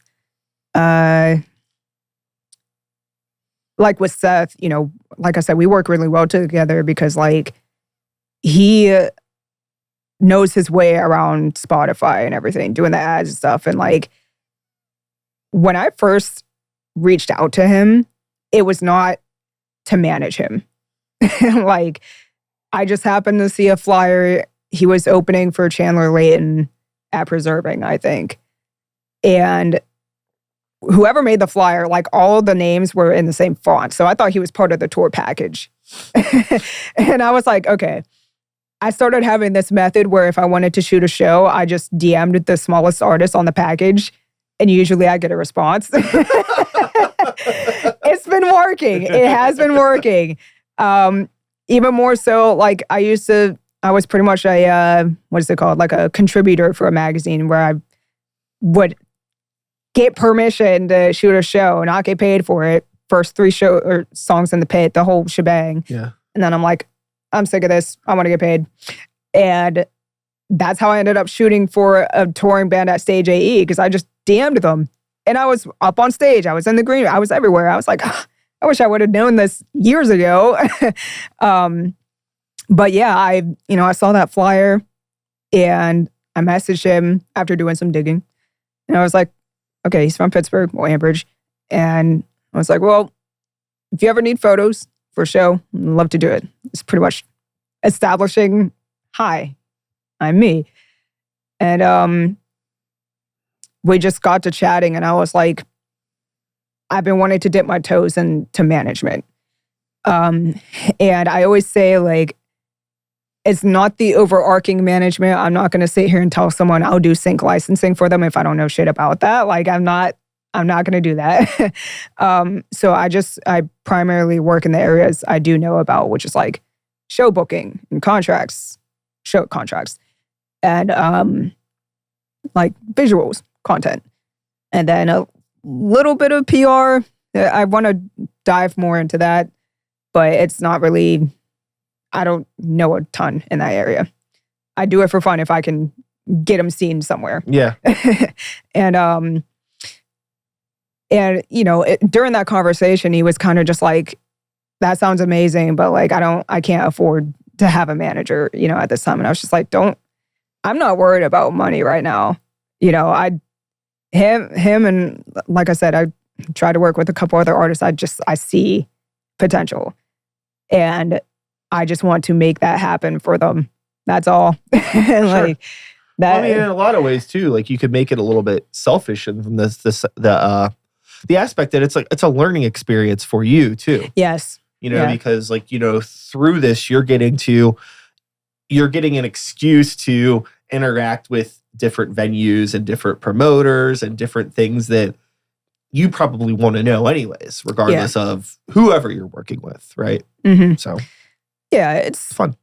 S2: Like with Seth, you know, like I said, we work really well together because like he knows his way around Spotify and everything, doing the ads and stuff. And like when I first reached out to him, it was not to manage him. Like I just happened to see a flyer. He was opening for Chandler Layton at Preserving, I think. And whoever made the flyer, like all of the names were in the same font. So I thought he was part of the tour package. And I was like, okay. I started having this method where if I wanted to shoot a show, I just DM'd the smallest artist on the package. And usually I get a response. It's been working. It has been working. even more so, like I was pretty much a, what is it called? Like a contributor for a magazine where I would get permission to shoot a show, not get paid for it. First 3 songs in the pit, the whole shebang.
S1: Yeah.
S2: And then I'm like, I'm sick of this. I want to get paid. And that's how I ended up shooting for a touring band at Stage AE, because I just DM'd them. And I was up on stage. I was in the green. I was everywhere. I was like, I wish I would have known this years ago. But yeah, I saw that flyer and I messaged him after doing some digging. And I was like, okay, he's from Pittsburgh or Ambridge. And I was like, well, if you ever need photos for a show, I'd love to do it. It's pretty much establishing, hi, I'm me. And we just got to chatting and I was like, I've been wanting to dip my toes into management. And I always say, like, it's not the overarching management. I'm not going to sit here and tell someone I'll do sync licensing for them if I don't know shit about that. Like, I'm not going to do that. So I primarily work in the areas I do know about, which is like show booking and show contracts, and like visuals, content, and then a little bit of PR. I want to dive more into that, but it's not really, I don't know a ton in that area. I do it for fun if I can get them seen somewhere.
S1: Yeah.
S2: And during that conversation, he was kind of just like, that sounds amazing, but like, I can't afford to have a manager, at this time. And I was just like, I'm not worried about money right now. Him and like I said, I try to work with a couple other artists. I see potential and I just want to make that happen for them. That's all. Like that.
S1: I mean, in a lot of ways too, like you could make it a little bit selfish and from the aspect that it's a learning experience for you too.
S2: Yes.
S1: Because like, through this, you're getting an excuse to interact with different venues and different promoters and different things that you probably want to know anyways, regardless of whoever you're working with, right?
S2: Mm-hmm.
S1: So,
S2: yeah, it's
S1: fun.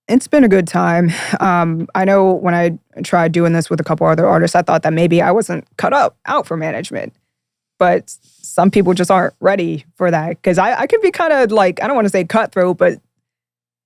S2: It's been a good time. I know when I tried doing this with a couple other artists, I thought that maybe I wasn't cut out for management. But some people just aren't ready for that. Because I can be kind of like, I don't want to say cutthroat, but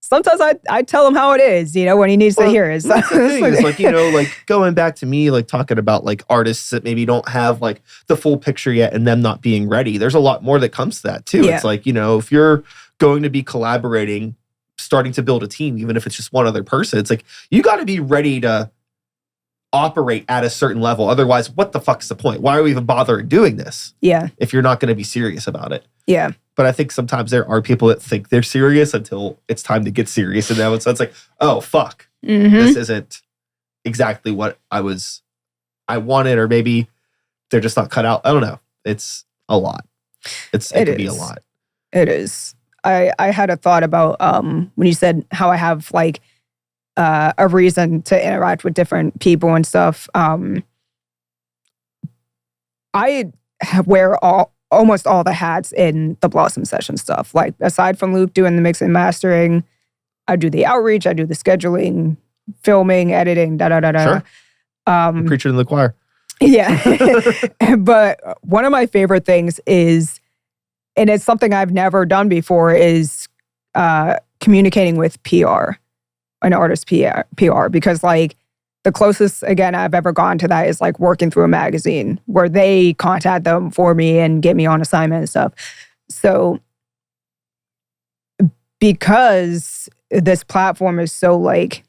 S2: sometimes I tell him how it is, when he needs to hear it. So,
S1: that's the thing is like, like going back to me, like talking about like artists that maybe don't have like the full picture yet and them not being ready. There's a lot more that comes to that too.
S2: Yeah.
S1: It's like, if you're going to be collaborating, starting to build a team, even if it's just one other person, it's like, you got to be ready to operate at a certain level. Otherwise, what the fuck's the point? Why are we even bothering doing this?
S2: Yeah.
S1: If you're not going to be serious about it.
S2: Yeah.
S1: But I think sometimes there are people that think they're serious until it's time to get serious. And then it's like, oh, fuck.
S2: Mm-hmm.
S1: This isn't exactly what I wanted, or maybe they're just not cut out. I don't know. It's a lot. It can be a lot.
S2: It is. I had a thought about when you said how I have like a reason to interact with different people and stuff. I wear almost all the hats in the Blossom Session stuff. Like aside from Luke doing the mix and mastering, I do the outreach, I do the scheduling, filming, editing,
S1: Sure. I'm preaching in the choir.
S2: Yeah. But one of my favorite things is, and it's something I've never done before, is communicating with PR, an artist PR, because like the closest, again, I've ever gone to that is like working through a magazine where they contact them for me and get me on assignment and stuff. So because this platform is so like,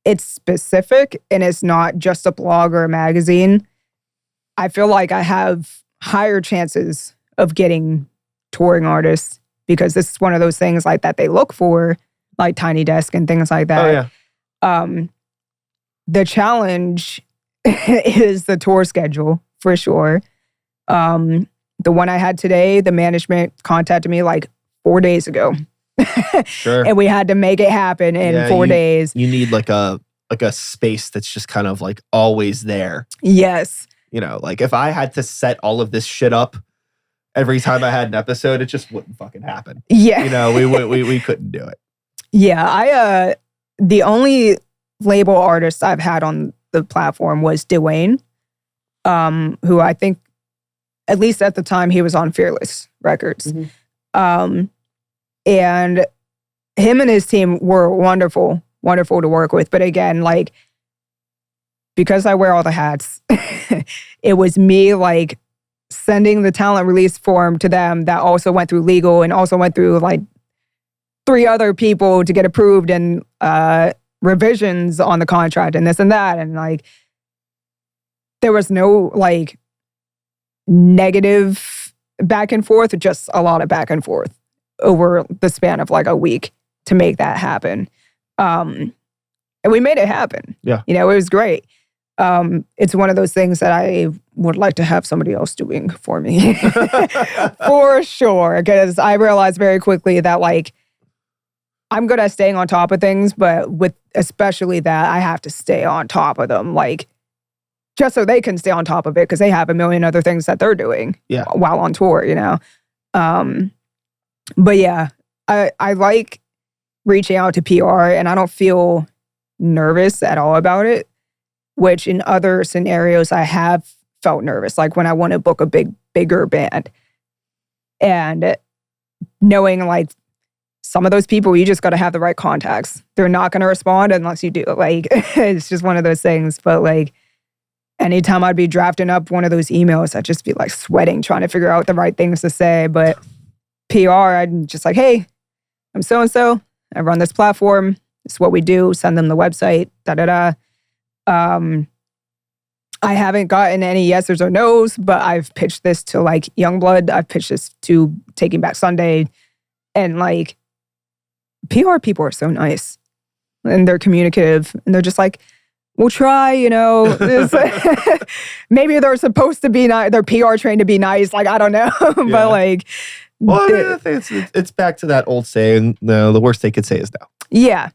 S2: it's specific and it's not just a blog or a magazine, I feel like I have higher chances of getting touring artists because this is one of those things like that they look for, like Tiny Desk and things like that.
S1: Oh, yeah.
S2: The challenge is the tour schedule for sure. The one I had today, the management contacted me like 4 days ago.
S1: Sure.
S2: And we had to make it happen in 4 days.
S1: You need like a space that's just kind of like always there.
S2: Yes.
S1: Like if I had to set all of this shit up every time I had an episode, it just wouldn't fucking happen.
S2: Yeah.
S1: You know, we couldn't do it.
S2: Yeah, the only label artist I've had on the platform was Dwayne, who I think, at least at the time, he was on Fearless Records. And him and his team were wonderful to work with. But again, like, because I wear all the hats, it was me like sending the talent release form to them that also went through legal and also went through like 3 other people to get approved and revisions on the contract and this and that. And like, there was no like negative back and forth, just a lot of back and forth over the span of like a week to make that happen. And we made it happen.
S1: Yeah.
S2: You know, it was great. It's one of those things that I would like to have somebody else doing for me. For sure. Because I realized very quickly that like, I'm good at staying on top of things, but with especially that, I have to stay on top of them. Like, just so they can stay on top of it because they have a million other things that they're doing while on tour, you know? But yeah, I like reaching out to PR and I don't feel nervous at all about it, which in other scenarios I have felt nervous, like when I want to book a bigger band. And knowing like some of those people, you just got to have the right contacts. They're not going to respond unless you do. Like, it's just one of those things. But like, anytime I'd be drafting up one of those emails, I'd just be like sweating, trying to figure out the right things to say. But PR, I'm just like, hey, I'm so-and-so. I run this platform. It's what we do. Send them the website, da-da-da. I haven't gotten any yeses or nos, but I've pitched this to like Youngblood. I've pitched this to Taking Back Sunday. And like, PR people are so nice. And they're communicative. And they're just like, we'll try, you know. Maybe they're supposed to be nice. They're PR trained to be nice. Like, I don't know. But like...
S1: Well, I think it's back to that old saying, no, the worst they could say is no.
S2: Yeah.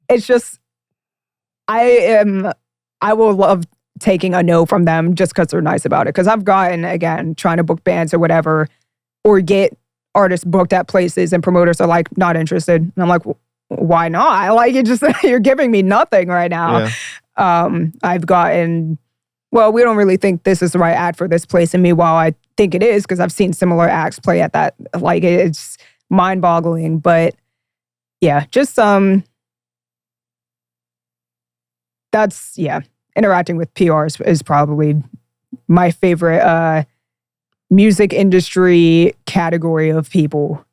S2: It's just, I will love taking a no from them just because they're nice about it. Because I've gotten, again, trying to book bands or whatever, or get artists booked at places and promoters are like, not interested. And I'm like, why not? Like, you're giving me nothing right now. Yeah. I've gotten, well, we don't really think this is the right act for this place. And meanwhile, I think it is because I've seen similar acts play at that. Like, it's mind-boggling. But yeah, just that's, yeah, interacting with PR is probably my favorite music industry category of people.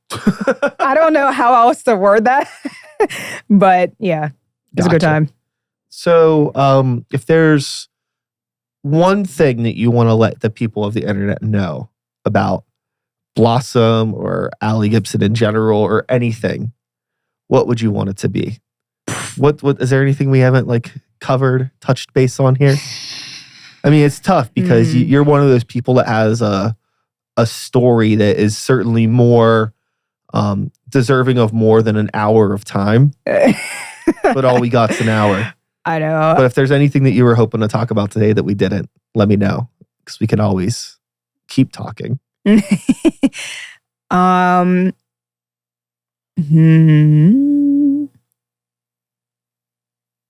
S2: I don't know how else to word that, but yeah, it's a good time.
S1: So if there's one thing that you want to let the people of the internet know about Blossom or Ali Gibson in general or anything, what would you want it to be? What is there anything we haven't like covered, touched base on here? I mean, it's tough because you're one of those people that has a story that is certainly more deserving of more than an hour of time. But all we got's an hour.
S2: I know.
S1: But if there's anything that you were hoping to talk about today that we didn't, let me know. Because we can always keep talking.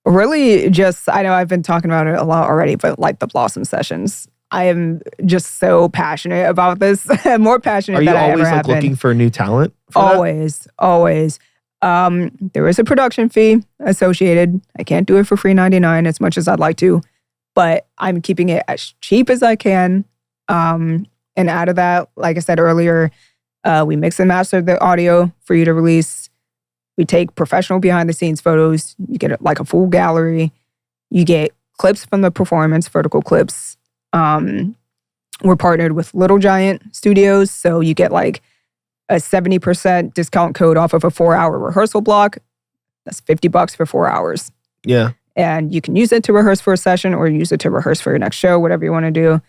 S2: Really just, I know I've been talking about it a lot already, but like the Blossom sessions. I am just so passionate about this. More passionate than I ever have been. Are you always like
S1: looking for new talent?
S2: Always. There is a production fee associated. I can't do it for free $99 as much as I'd like to, but I'm keeping it as cheap as I can. And out of that, like I said earlier, we mix and master the audio for you to release. We take professional behind the scenes photos. You get like a full gallery. You get clips from the performance, vertical clips. We're partnered with Little Giant Studios, so you get like a 70% discount code off of a 4-hour rehearsal block. That's $50 for 4 hours.
S1: Yeah.
S2: And you can use it to rehearse for a session or use it to rehearse for your next show, whatever you want to do.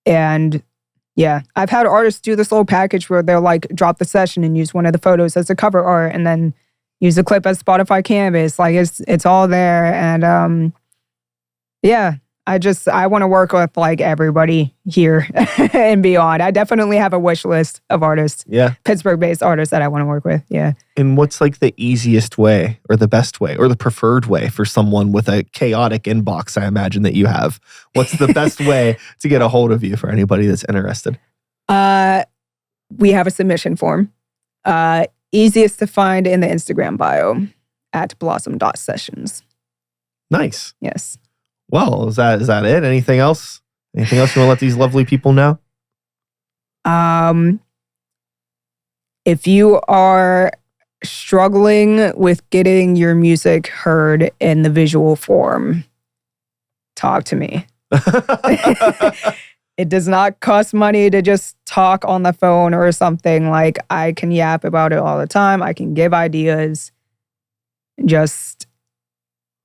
S2: And yeah, I've had artists do this little package where they'll like drop the session and use one of the photos as a cover art and then use the clip as Spotify Canvas. Like it's all there. And yeah, I want to work with like everybody here and beyond. I definitely have a wish list of artists.
S1: Yeah.
S2: Pittsburgh-based artists that I want to work with. Yeah.
S1: And what's like the easiest way or the best way or the preferred way for someone with a chaotic inbox, I imagine that you have? What's the best way to get a hold of you for anybody that's interested?
S2: We have a submission form. Easiest to find in the Instagram bio at blossom.sessions.
S1: Nice.
S2: Yes.
S1: Well, is that it? Anything else? Anything else you want to let these lovely people know?
S2: If you are struggling with getting your music heard in the visual form, talk to me. It does not cost money to just talk on the phone or something. Like, I can yap about it all the time. I can give ideas. Just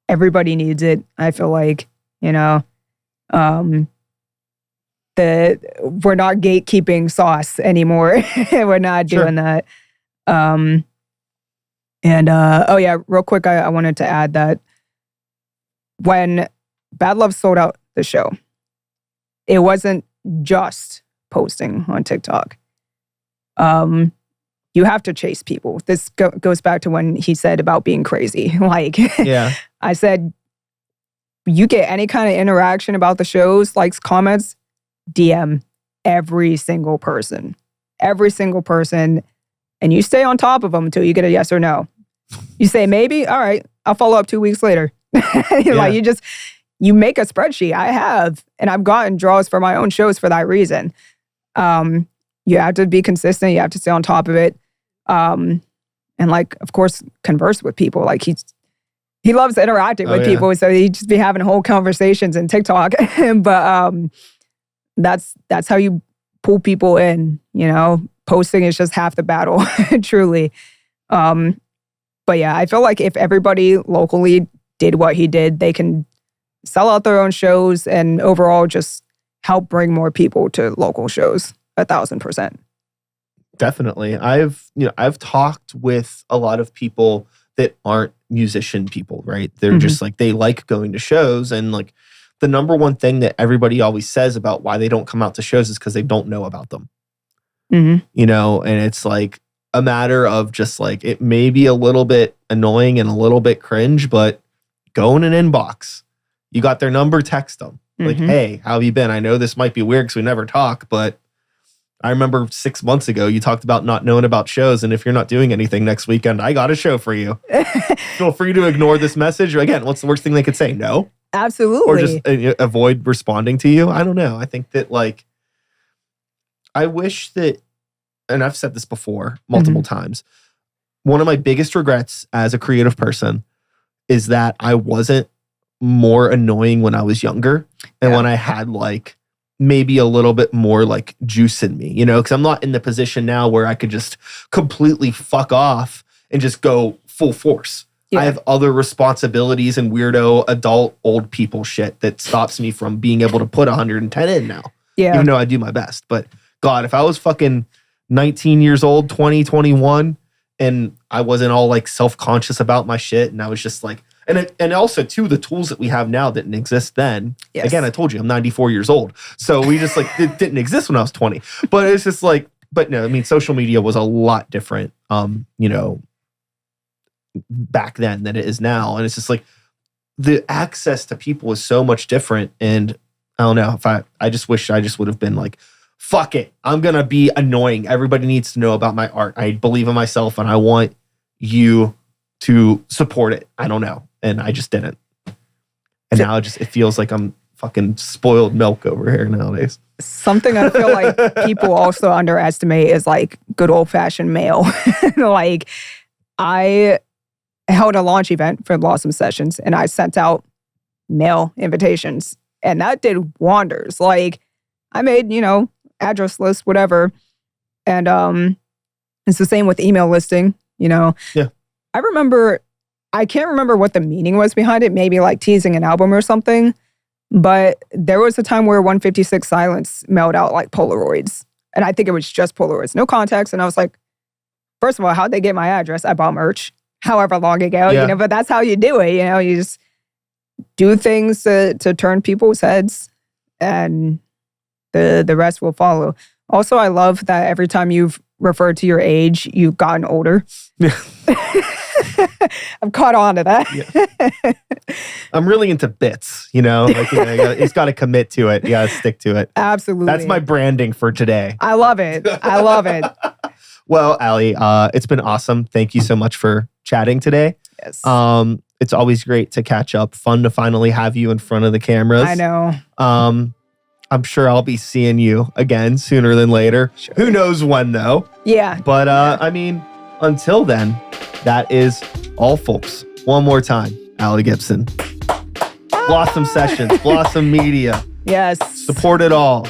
S2: everybody needs it. I feel like, we're not gatekeeping sauce anymore. We're not doing that. Real quick, I wanted to add that when Bad Love sold out the show, it wasn't just posting on TikTok. You have to chase people. This goes back to when he said about being crazy. Like,
S1: yeah.
S2: I said, you get any kind of interaction about the shows, likes, comments, DM every single person, and you stay on top of them until you get a yes or no. You say maybe, all right, I'll follow up 2 weeks later. Like, you make a spreadsheet. I have, and I've gotten draws for my own shows for that reason. You have to be consistent. You have to stay on top of it. And like, of course, converse with people. Like, he loves interacting with people. So he just be having whole conversations in TikTok. But that's how you pull people in, Posting is just half the battle, truly. But yeah, I feel like if everybody locally did what he did, they can sell out their own shows and overall just help bring more people to local shows 1,000%.
S1: Definitely. I've talked with a lot of people that aren't musician people, right? They're just like, they like going to shows, and like the number one thing that everybody always says about why they don't come out to shows is because they don't know about them. And it's like a matter of just like, it may be a little bit annoying and a little bit cringe, but go in an inbox. You got their number, text them. Like, hey, how have you been? I know this might be weird because we never talk, but I remember 6 months ago, you talked about not knowing about shows. And if you're not doing anything next weekend, I got a show for you. Feel free to ignore this message. Again, what's the worst thing they could say? No.
S2: Absolutely.
S1: Or just avoid responding to you. I don't know. I think that like, I wish that, and I've said this before multiple times, one of my biggest regrets as a creative person is that I wasn't more annoying when I was younger and when I had like maybe a little bit more like juice in me, because I'm not in the position now where I could just completely fuck off and just go full force. I have other responsibilities and weirdo adult old people shit that stops me from being able to put 110 in now. Even though I do my best. But God, if I was fucking 19 years old, 20, 21, and I wasn't all like self-conscious about my shit, and I was just like, and also too, the tools that we have now didn't exist then. Again, I told you I'm 94 years old, so we just like it didn't exist when I was 20. But it's just like, but no, I mean, social media was a lot different, back then than it is now, and it's just like the access to people is so much different. And I don't know, if I just wish I just would have been like, fuck it, I'm gonna be annoying. Everybody needs to know about my art. I believe in myself, and I want you to support it. I don't know. And I just didn't. And now it feels like I'm fucking spoiled milk over here nowadays.
S2: Something I feel like people also underestimate is like good old fashioned mail. Like, I held a launch event for Blossom Sessions and I sent out mail invitations, and that did wonders. Like, I made, address list, whatever. And it's the same with email listing, Yeah. I can't remember what the meaning was behind it, maybe like teasing an album or something. But there was a time where 156 Silence mailed out like Polaroids. And I think it was just Polaroids, no context. And I was like, first of all, how'd they get my address? I bought merch however long ago, but that's how you do it. You just do things to turn people's heads, and the rest will follow. Also, I love that every time you've referred to your age, you've gotten older. I've caught on to that.
S1: Yeah. I'm really into bits, you know? Like, it's got to commit to it. You got to stick to it.
S2: Absolutely.
S1: That's my branding for today.
S2: I love it. I love it.
S1: Well, Allie, it's been awesome. Thank you so much for chatting today.
S2: Yes.
S1: It's always great to catch up. Fun to finally have you in front of the cameras.
S2: I know.
S1: I'm sure I'll be seeing you again sooner than later.
S2: Sure.
S1: Who knows when, though?
S2: Yeah.
S1: But, I mean, until then, that is all, folks. One more time, Allie Gibson. Blossom Sessions, Blossom Media.
S2: Yes.
S1: Support it all.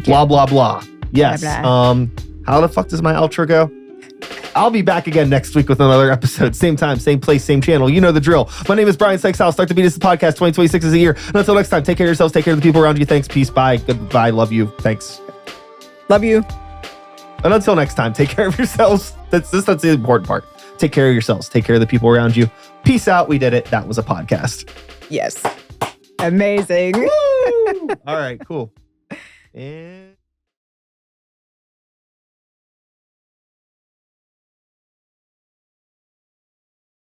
S1: Blah, blah, blah. Yes.
S2: Blah, blah.
S1: How the fuck does my outro go? I'll be back again next week with another episode. Same time, same place, same channel. You know the drill. My name is Brian Sykes. Start to Beat Us the podcast. 2026 is a year. And until next time, take care of yourselves. Take care of the people around you. Thanks. Peace. Bye. Goodbye. Love you. Thanks.
S2: Love you.
S1: And until next time, take care of yourselves. That's the important part. Take care of yourselves. Take care of the people around you. Peace out. We did it. That was a podcast.
S2: Yes. Amazing.
S1: Woo! All right, cool. And